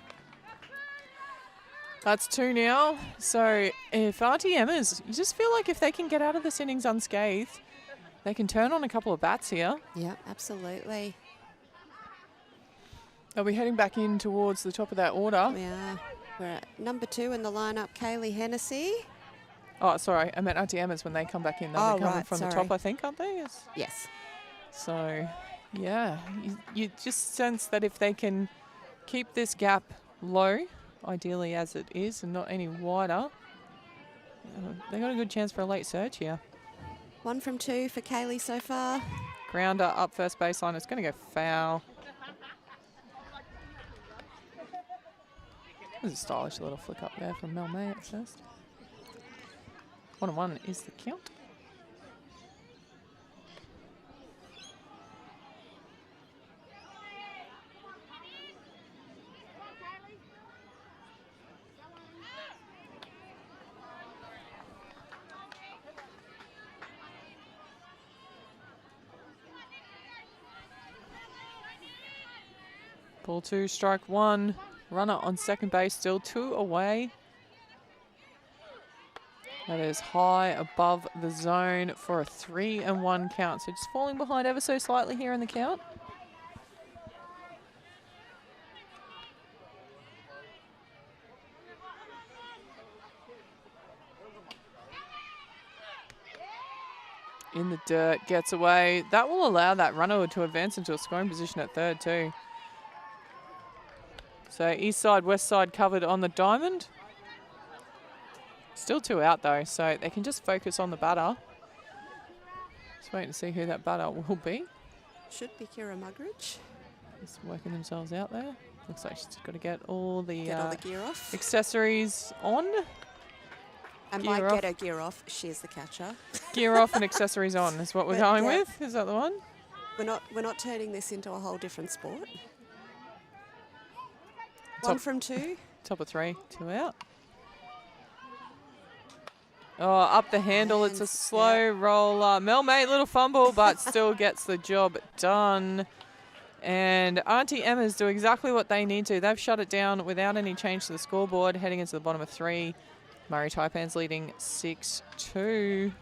That's 2 now. So if Aunty Emma's, you just feel like if they can get out of this innings unscathed, they can turn on a couple of bats here. Yeah, absolutely. They'll be heading back in towards the top of that order. Yeah. We're at number 2 in the lineup, Kaylee Hennessy. Oh, sorry. I meant Aunty Emma's when they come back in. They'll be coming from the top, I think, aren't they? Yes. So, yeah. You just sense that if they can keep this gap low, ideally as it is, and not any wider, they got a good chance for a late surge here. 1 from 2 for Kaylee so far. Grounder up first baseline. It's going to go foul. There's a stylish little flick up there from Mel May at first. 1-1 is the count. Ball 2, strike 1. Runner on second base, still 2 away. That is high above the zone for a 3-1 count. So just falling behind ever so slightly here in the count. in the dirt, gets away. That will allow that runner to advance into a scoring position at third too. So east side, west side covered on the diamond. Still 2 out though, so they can just focus on the batter. Just wait and see who that batter will be. Should be Kira Muggeridge. Just working themselves out there. Looks like she's got to get all the gear off. accessories on. And Gear by off. get her gear off, she's the catcher. Gear off and accessories on is what we're But going yeah. with. Is that the one? We're not turning this into a whole different sport. Top- 1 from 2. Top of 3, 2 out. Oh, up the handle. It's a Hands, slow roller. Mel made a little fumble, but still gets the job done. And Aunty Emma's do exactly what they need to. They've shut it down without any change to the scoreboard, heading into the bottom of 3. Murri Taipans leading 6-2.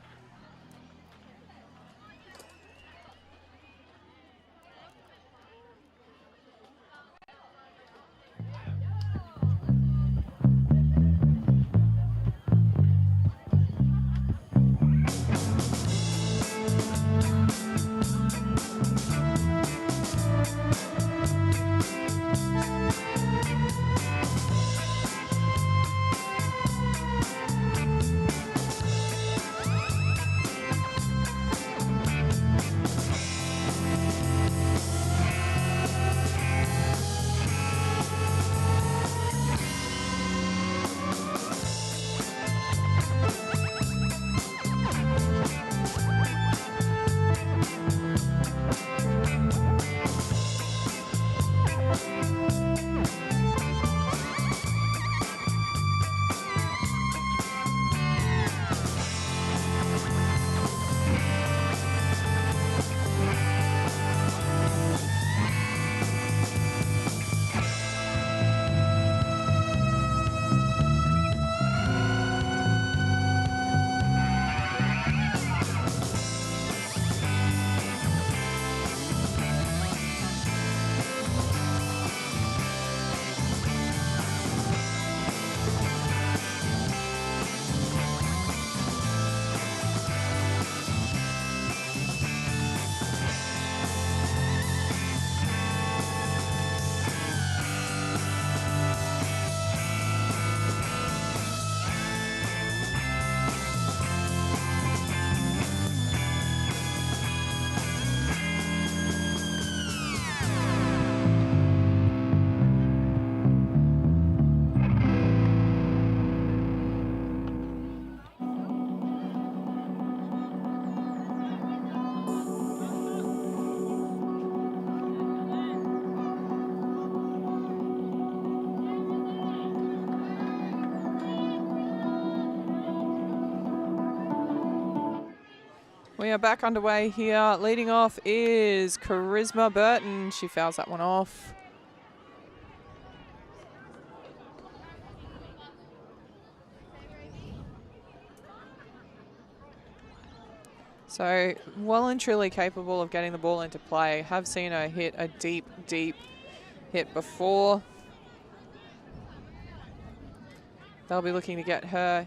We are back underway here. Leading off is Charisma Burton. She fouls that one off. So, well and truly capable of getting the ball into play. Have seen her hit a deep, deep hit before. They'll be looking to get her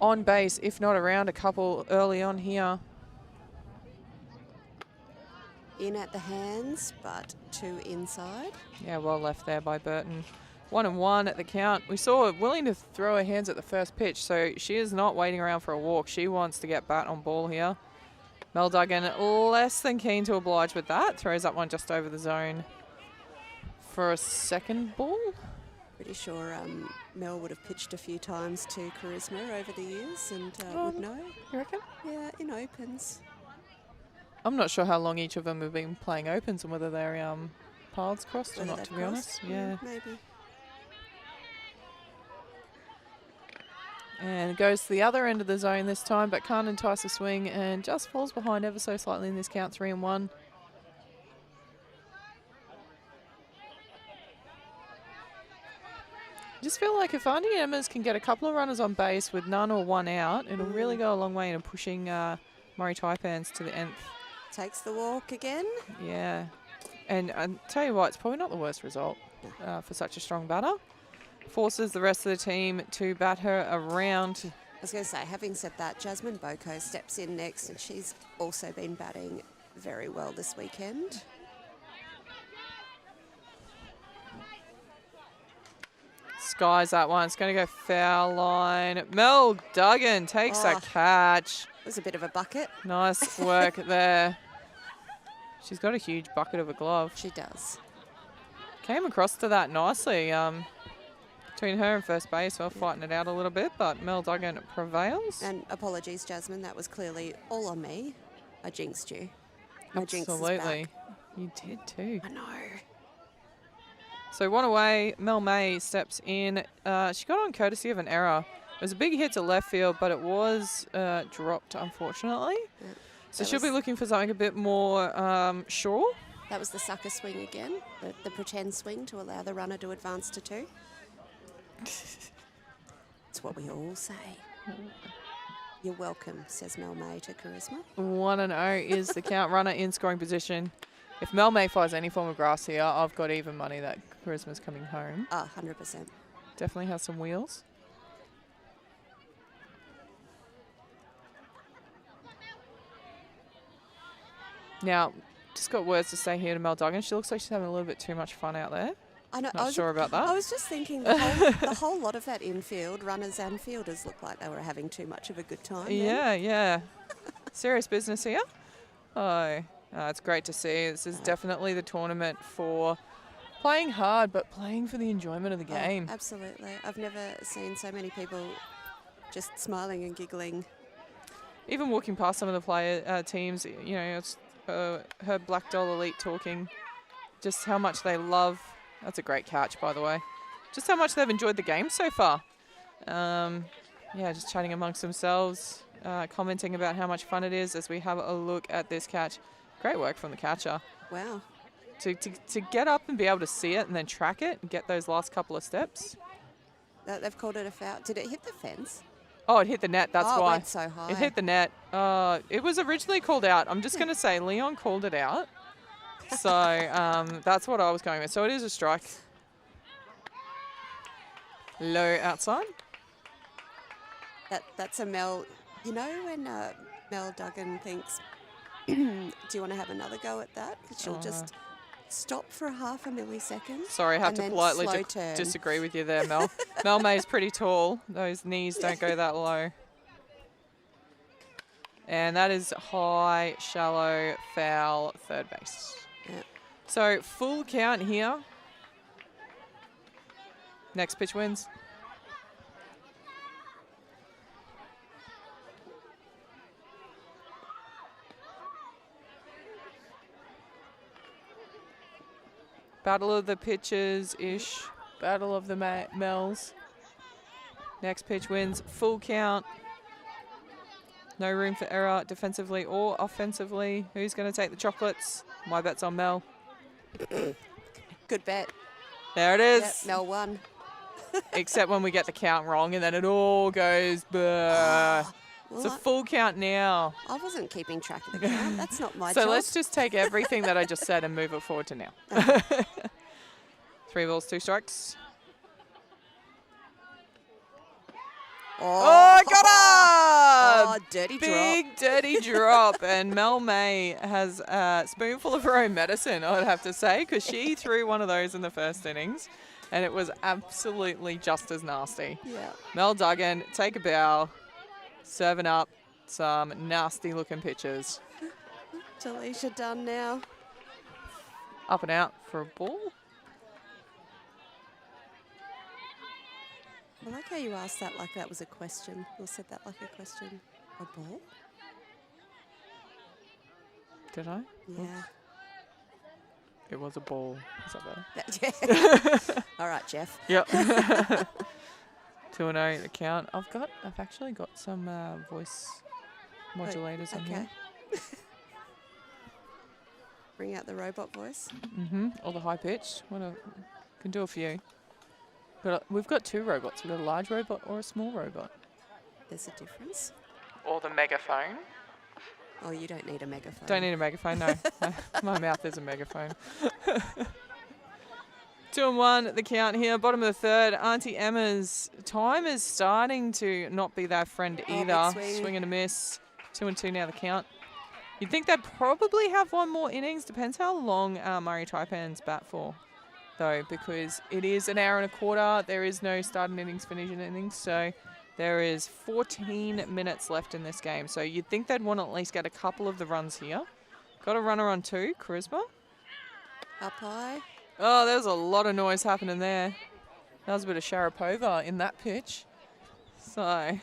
on base, if not around a couple early on here. In at the hands, but 2 inside. Yeah, well left there by Burton. 1-1 at the count. We saw her willing to throw her hands at the first pitch, so she is not waiting around for a walk. She wants to get bat on ball here. Mel Duggan less than keen to oblige with that. Throws that one just over the zone for a second ball. Pretty sure Mel would have pitched a few times to Charisma over the years and would know. You reckon? Yeah, in opens. I'm not sure how long each of them have been playing opens and whether their paths crossed or Whether not, they've to be honest. crossed. Yeah. Maybe. And it goes to the other end of the zone this time, but can't entice a swing and just falls behind ever so slightly in this count, 3-1. Just feel like if Aunty Emma's can get a couple of runners on base with none or 1 out, it'll really go a long way in pushing Murri Taipans to the nth. Takes the walk again. Yeah. And I tell you what, it's probably not the worst result for such a strong batter. Forces the rest of the team to bat her around I was going to say, having said that, Jasmine Boko steps in next, and she's also been batting very well this weekend. Skies that one. It's going to go foul line. Mel Duggan takes that catch. It was a bit of a bucket. Nice work there. She's got a huge bucket of a glove. She does. Came across to that nicely. Between her and first base, well, fighting it out a little bit, but Mel Duggan prevails. And apologies, Jasmine, that was clearly all on me. I jinxed you. My jinx is Absolutely. back. You did too. I know. So one away, Mel May steps in. She got on courtesy of an error. It was a big hit to left field, but it was dropped, unfortunately. Yeah. So That she'll be was- looking for something a bit more sure. That was the sucker swing again, the pretend swing to allow the runner to advance to 2. It's what we all say. You're welcome, says Mel May to Charisma. 1-0 is the count. Runner in scoring position. If Mel May fires any form of grass here, I've got even money that Charisma's coming home. 100%. Definitely has some wheels. Now, just got words to say here to Mel Duggan. She looks like she's having a little bit too much fun out there. I know. Not sure about that. I was just thinking the whole lot of that infield, runners and fielders, looked like they were having too much of a good time. Yeah. Serious business here. Oh, it's great to see. This is definitely the tournament for playing hard, but playing for the enjoyment of the game. Absolutely. I've never seen so many people just smiling and giggling. Even walking past some of the player teams, you know, it's her Black Doll Elite talking just how much they love. That's a great catch, by the way. Just how much they've enjoyed the game so far. Yeah, just chatting amongst themselves, commenting about how much fun it is as we have a look at this catch. Great work from the catcher. Wow. To get up and be able to see it and then track it and get those last couple of steps. They've called it a foul. Did it hit the fence? Oh, it hit the net, that's It why. went so high. It hit the net. It was originally called out. I'm just going to say Leon called it out. So that's what I was going with. So it is a strike. Low outside. That's a Mel. You know when Mel Duggan thinks, do you want to have another go at that? She'll just stop for half a millisecond. Sorry, I have and to then politely slow turn. disagree with you there, Mel. Mel May's pretty tall. Those knees don't go that low. And that is high, shallow, foul, third base. Yep. So full count here. Next pitch wins. Battle of the pitches-ish. Battle of the Mels. Next pitch wins. Full count. No room for error defensively or offensively. Who's going to take the chocolates? My bet's on Mel. Good bet. There it is. Yep, Mel won. Except when we get the count wrong and then it all goes blur. Well, It's a full count now. I wasn't keeping track of the count. That's not my So job. let's just take everything that I just said and move it forward to now. 3 balls, 2 strikes. Oh, got Oh, up! dirty Big dirty drop. And Mel May has a spoonful of her own medicine, I would have to say, because she threw one of those in the first innings and it was absolutely just as nasty. Yeah. Mel Duggan, take a bow, serving up some nasty looking pitches. Talisha done now. Up and out for a ball. I like how you asked that like that was a question, or said that like a question. A ball? Did I? Yeah. It was a ball. Is that better? Yeah. All right, Jeff. Yep. 2-0 the count. I've actually got some voice modulators on here. Bring out the robot voice. All the high pitch. Can do a few. But we've got 2 robots. We've got a large robot or a small robot. There's a difference. Or the megaphone. Oh, you don't need a megaphone. Don't need a megaphone, no. My mouth is a megaphone. 2-1 the count here. Bottom of the third. Aunty Emma's time is starting to not be their friend either. Swing and a miss. 2-2 now the count. You'd think they'd probably have one more innings. Depends how long Murri Taipans bat for, though, because it is an hour and a quarter. There is no starting innings, finishing innings, so there is 14 minutes left in this game. So you'd think they'd want to at least get a couple of the runs here. Got a runner on 2, Charisma. Up high. Oh, there's a lot of noise happening there. That was a bit of Sharapova in that pitch. So...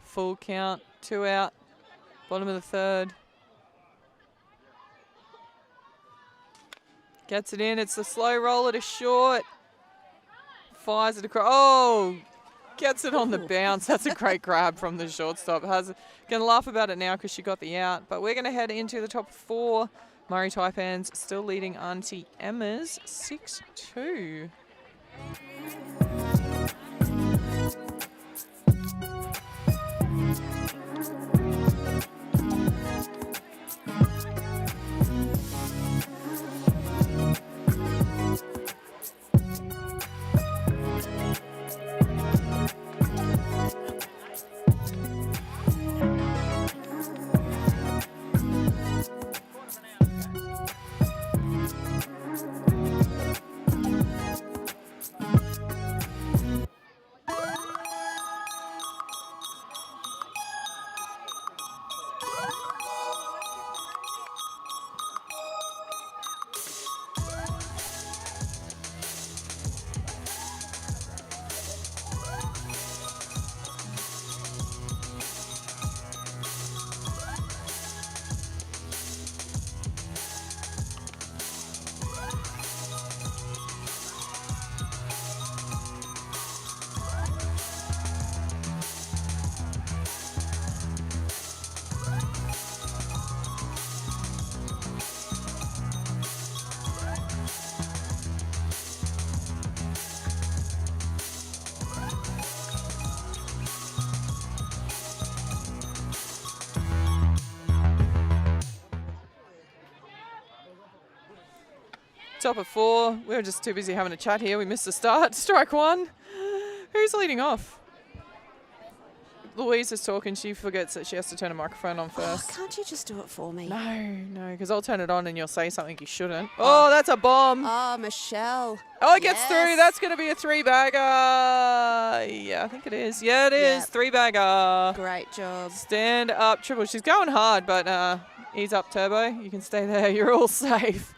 full count, 2 out, bottom of the third. Gets it in, it's the slow roller to short. Fires it across, oh! Gets it on the bounce. That's a great grab from the shortstop. Gonna laugh about it now because she got the out. But we're gonna head into the top 4. Murri Taipans still leading Aunty Emma's 6-2. Top of 4. We were just too busy having a chat here. We missed the start. Strike 1. Who's leading off? Louise is talking. She forgets that she has to turn a microphone on first. Oh, can't you just do it for me? No, because I'll turn it on and you'll say something you shouldn't. Oh, that's a bomb. Oh, Michelle. Oh, it gets through. That's going to be a 3-bagger. Yeah, I think it is. Yeah, it is. 3-bagger. Great job. Stand up triple. She's going hard, but ease up, Turbo. You can stay there. You're all safe.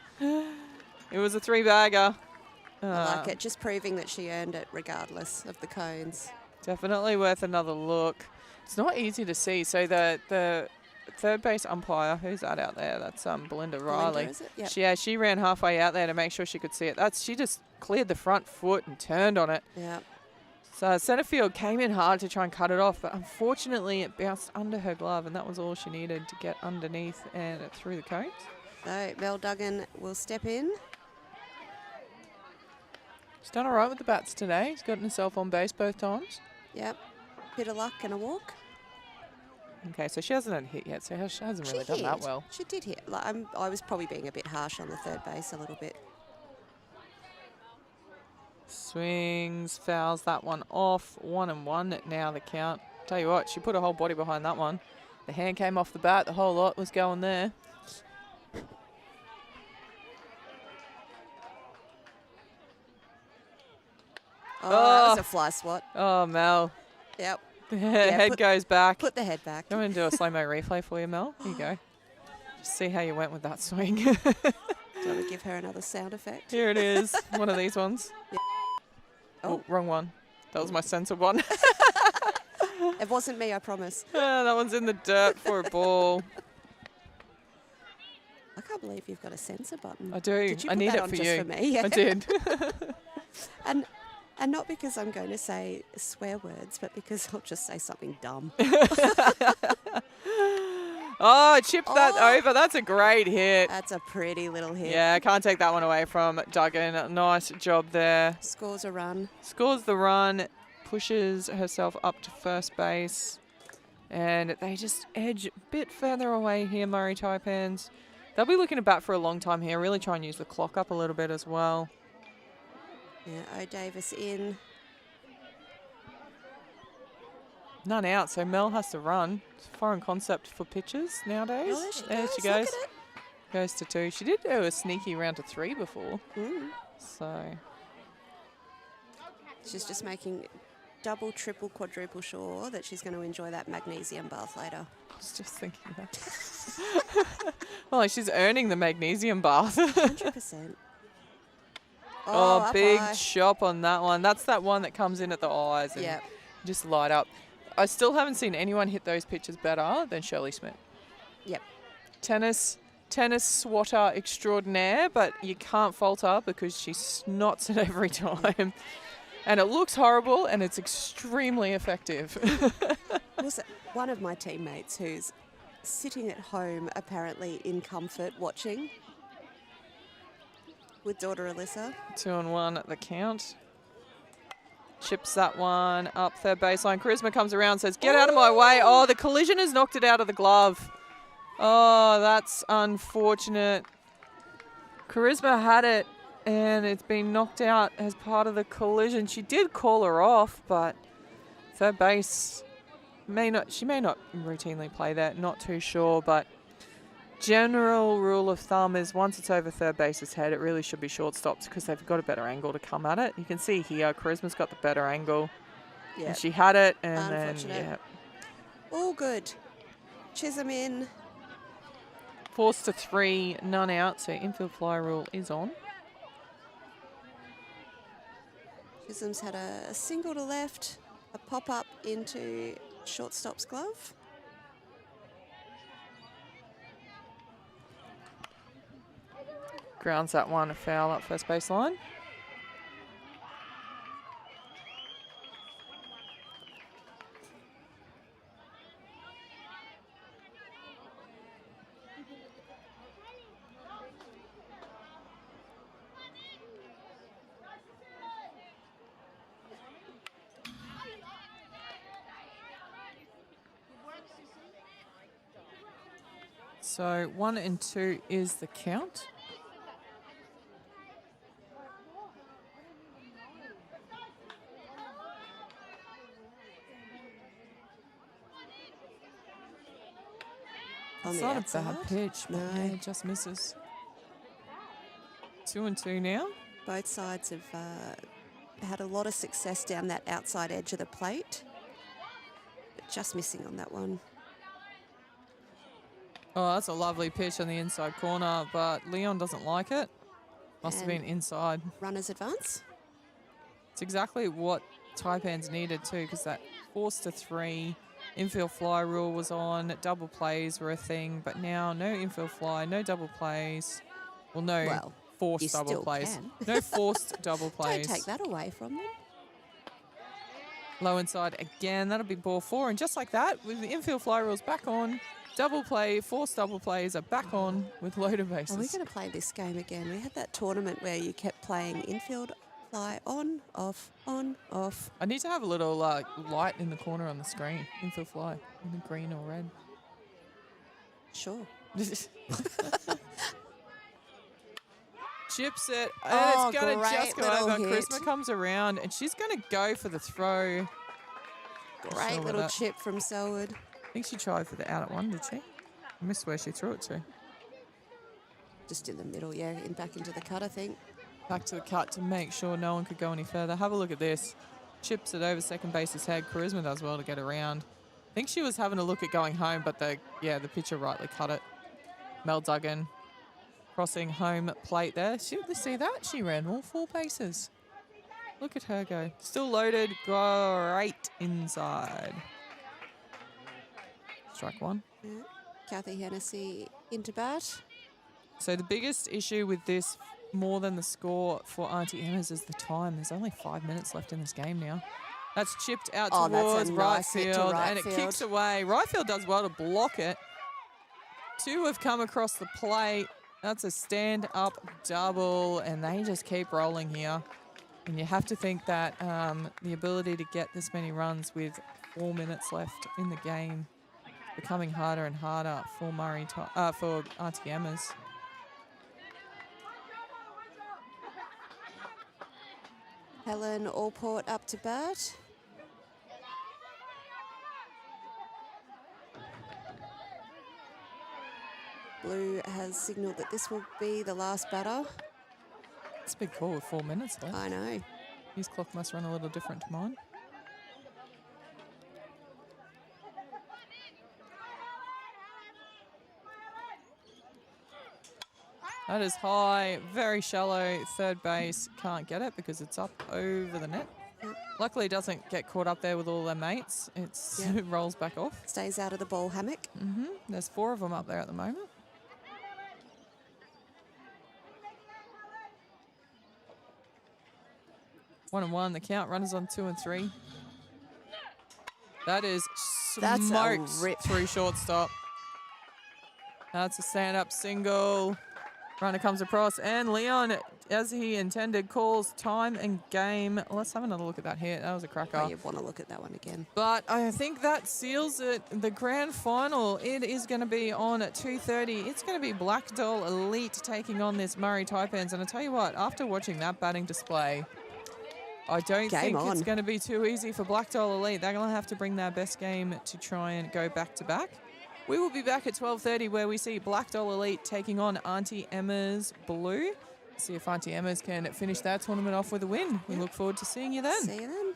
It was a 3-bagger. I like it. Just proving that she earned it regardless of the cones. Definitely worth another look. It's not easy to see. So the third base umpire, who's that out there? That's Belinda Riley. Belinda, is it? Yep. She ran halfway out there to make sure she could see it. She just cleared the front foot and turned on it. Yeah. So centre field came in hard to try and cut it off, but unfortunately it bounced under her glove, and that was all she needed to get underneath and through the cones. So Mel Duggan will step in. She's done all right with the bats today. She's gotten herself on base both times. Yep. Bit of luck and a walk. Okay, so she hasn't had a hit yet, so she hasn't really done that well. She did hit. Like, I was probably being a bit harsh on the third base a little bit. Swings, fouls that one off. 1-1 now the count. Tell you what, she put her whole body behind that one. The hand came off the bat. The whole lot was going there. Oh, that was a fly swat. Oh, Mel. Yep. Head goes back. Put the head back. I'm going to do a slow-mo replay for you, Mel. Here you go. Just see how you went with that swing. Do you want to give her another sound effect? Here it is. One of these ones. Yep. Oh, wrong one. That was my censored one. It wasn't me, I promise. That one's in the dirt for a ball. I can't believe you've got a censor button. I do. Did you I put need that it on for just you. For me? Yeah. I did. And not because I'm going to say swear words, but because I'll just say something dumb. Oh, chipped that over. That's a great hit. That's a pretty little hit. Yeah, I can't take that one away from Duggan. Nice job there. Scores a run. Scores the run. Pushes herself up to first base. And they just edge a bit further away here, Murri Taipans. They'll be looking to bat for a long time here. Really try and use the clock up a little bit as well. Yeah, O'Davis in. None out, so Mel has to run. It's a foreign concept for pitches nowadays. Oh, there she Look goes. at it. Goes to 2. She did do a sneaky round to 3 before. So She's just making double, triple, quadruple sure that she's going to enjoy that magnesium bath later. I was just thinking that. Well, she's earning the magnesium bath. 100%. Oh, big high. chop on that one. That's that one that comes in at the eyes and Yep. just light up. I still haven't seen anyone hit those pitches better than Shirley Smith. Yep. Tennis swatter extraordinaire, but you can't fault her because she snots it every time. And it looks horrible and it's extremely effective. Was one of my teammates who's sitting at home apparently in comfort watching with daughter Alyssa. 2-1 at the count. Chips that one up third baseline. Charisma comes around, says, get out of my way. Oh, the collision has knocked it out of the glove. Oh, that's unfortunate. Charisma had it, and it's been knocked out as part of the collision. She did call her off, but third base she may not routinely play that, not too sure, but general rule of thumb is once it's over third base's head, it really should be shortstops because they've got a better angle to come at it. You can see here, Charisma's got the better angle. Yeah. And she had it, and then, yeah. All good. Chisholm in. Forced to 3, none out, so infield fly rule is on. Chisholm's had a single to left, a pop-up into shortstop's glove. Grounds that one, a foul up first baseline. So 1 and 2 is the count. On It's the not a outside. bad pitch, but No. yeah, it just misses. 2 and 2 now. Both sides have had a lot of success down that outside edge of the plate. But just missing on that one. Oh, that's a lovely pitch on the inside corner, but Leon doesn't like it. Must have And been inside. runners advance. It's exactly what Taipans needed too, because that forced to 3 infield fly rule was on. Double plays were a thing, but now no infield fly, no double plays. Well, no Well, forced you double still plays. can. No forced double plays. Don't take that away from them. Low inside again. That'll be ball 4. And just like that, with the infield fly rules back on, double play, forced double plays are back on with loaded bases. Are we going to play this game again? We had that tournament where you kept playing infield fly on, off, on, off. I need to have a little light in the corner on the screen. Infield fly, either green or red. Sure. Chips it, and Oh, it's going to great just go little over. hit. Charisma comes around, and she's going to go for the throw. Great Sure little that. chip from Selwood. I think she tried for the out at 1, did she? I missed where she threw it to. Just in the middle, yeah, in back into the cut, I think. Back to the cut to make sure no one could go any further. Have a look at this. Chips it over second base's head. Charisma does well to get around. I think she was having a look at going home, but the pitcher rightly cut it. Mel Duggan crossing home plate there. See that? She ran all 4 bases. Look at her go. Still loaded. Great inside. Strike 1. Yeah. Kathy Hennessy into bat. So the biggest issue with this, more than the score for Aunty Emma's, is the time. There's only 5 minutes left in this game now. That's chipped out Oh, that's a towards right nice hit to field, right and it field. kicks away. Right field does well to block it. 2 have come across the plate. That's a stand-up double, and they just keep rolling here. And you have to think that the ability to get this many runs with 4 minutes left in the game becoming harder and harder for for Aunty Emma's. Helen Allport up to bat. Blue has signalled that this will be the last batter. It's a big call with 4 minutes left. I know. His clock must run a little different to mine. That is high, very shallow. Third base can't get it because it's up over the net. Yep. Luckily, it doesn't get caught up there with all their mates. It rolls back off. Stays out of the ball hammock. There's 4 of them up there at the moment. One and one, the count. Runners on 2 and 3. That is smoked through shortstop. That's a stand-up single. Runner comes across, and Leon, as he intended, calls time and game. Let's have another look at that hit. That was a cracker. Oh, you want to look at that one again. But I think that seals it. The grand final, it is going to be on at 2:30. It's going to be Black Doll Elite taking on this Murri Taipans. And I tell you what, after watching that batting display, I don't think it's going to be too easy for Black Doll Elite. They're going to have to bring their best game to try and go back-to-back. We will be back at 12:30 where we see Black Doll Elite taking on Aunty Emma's Blue. See if Aunty Emma's can finish that tournament off with a win. We look forward to seeing you then. See you then.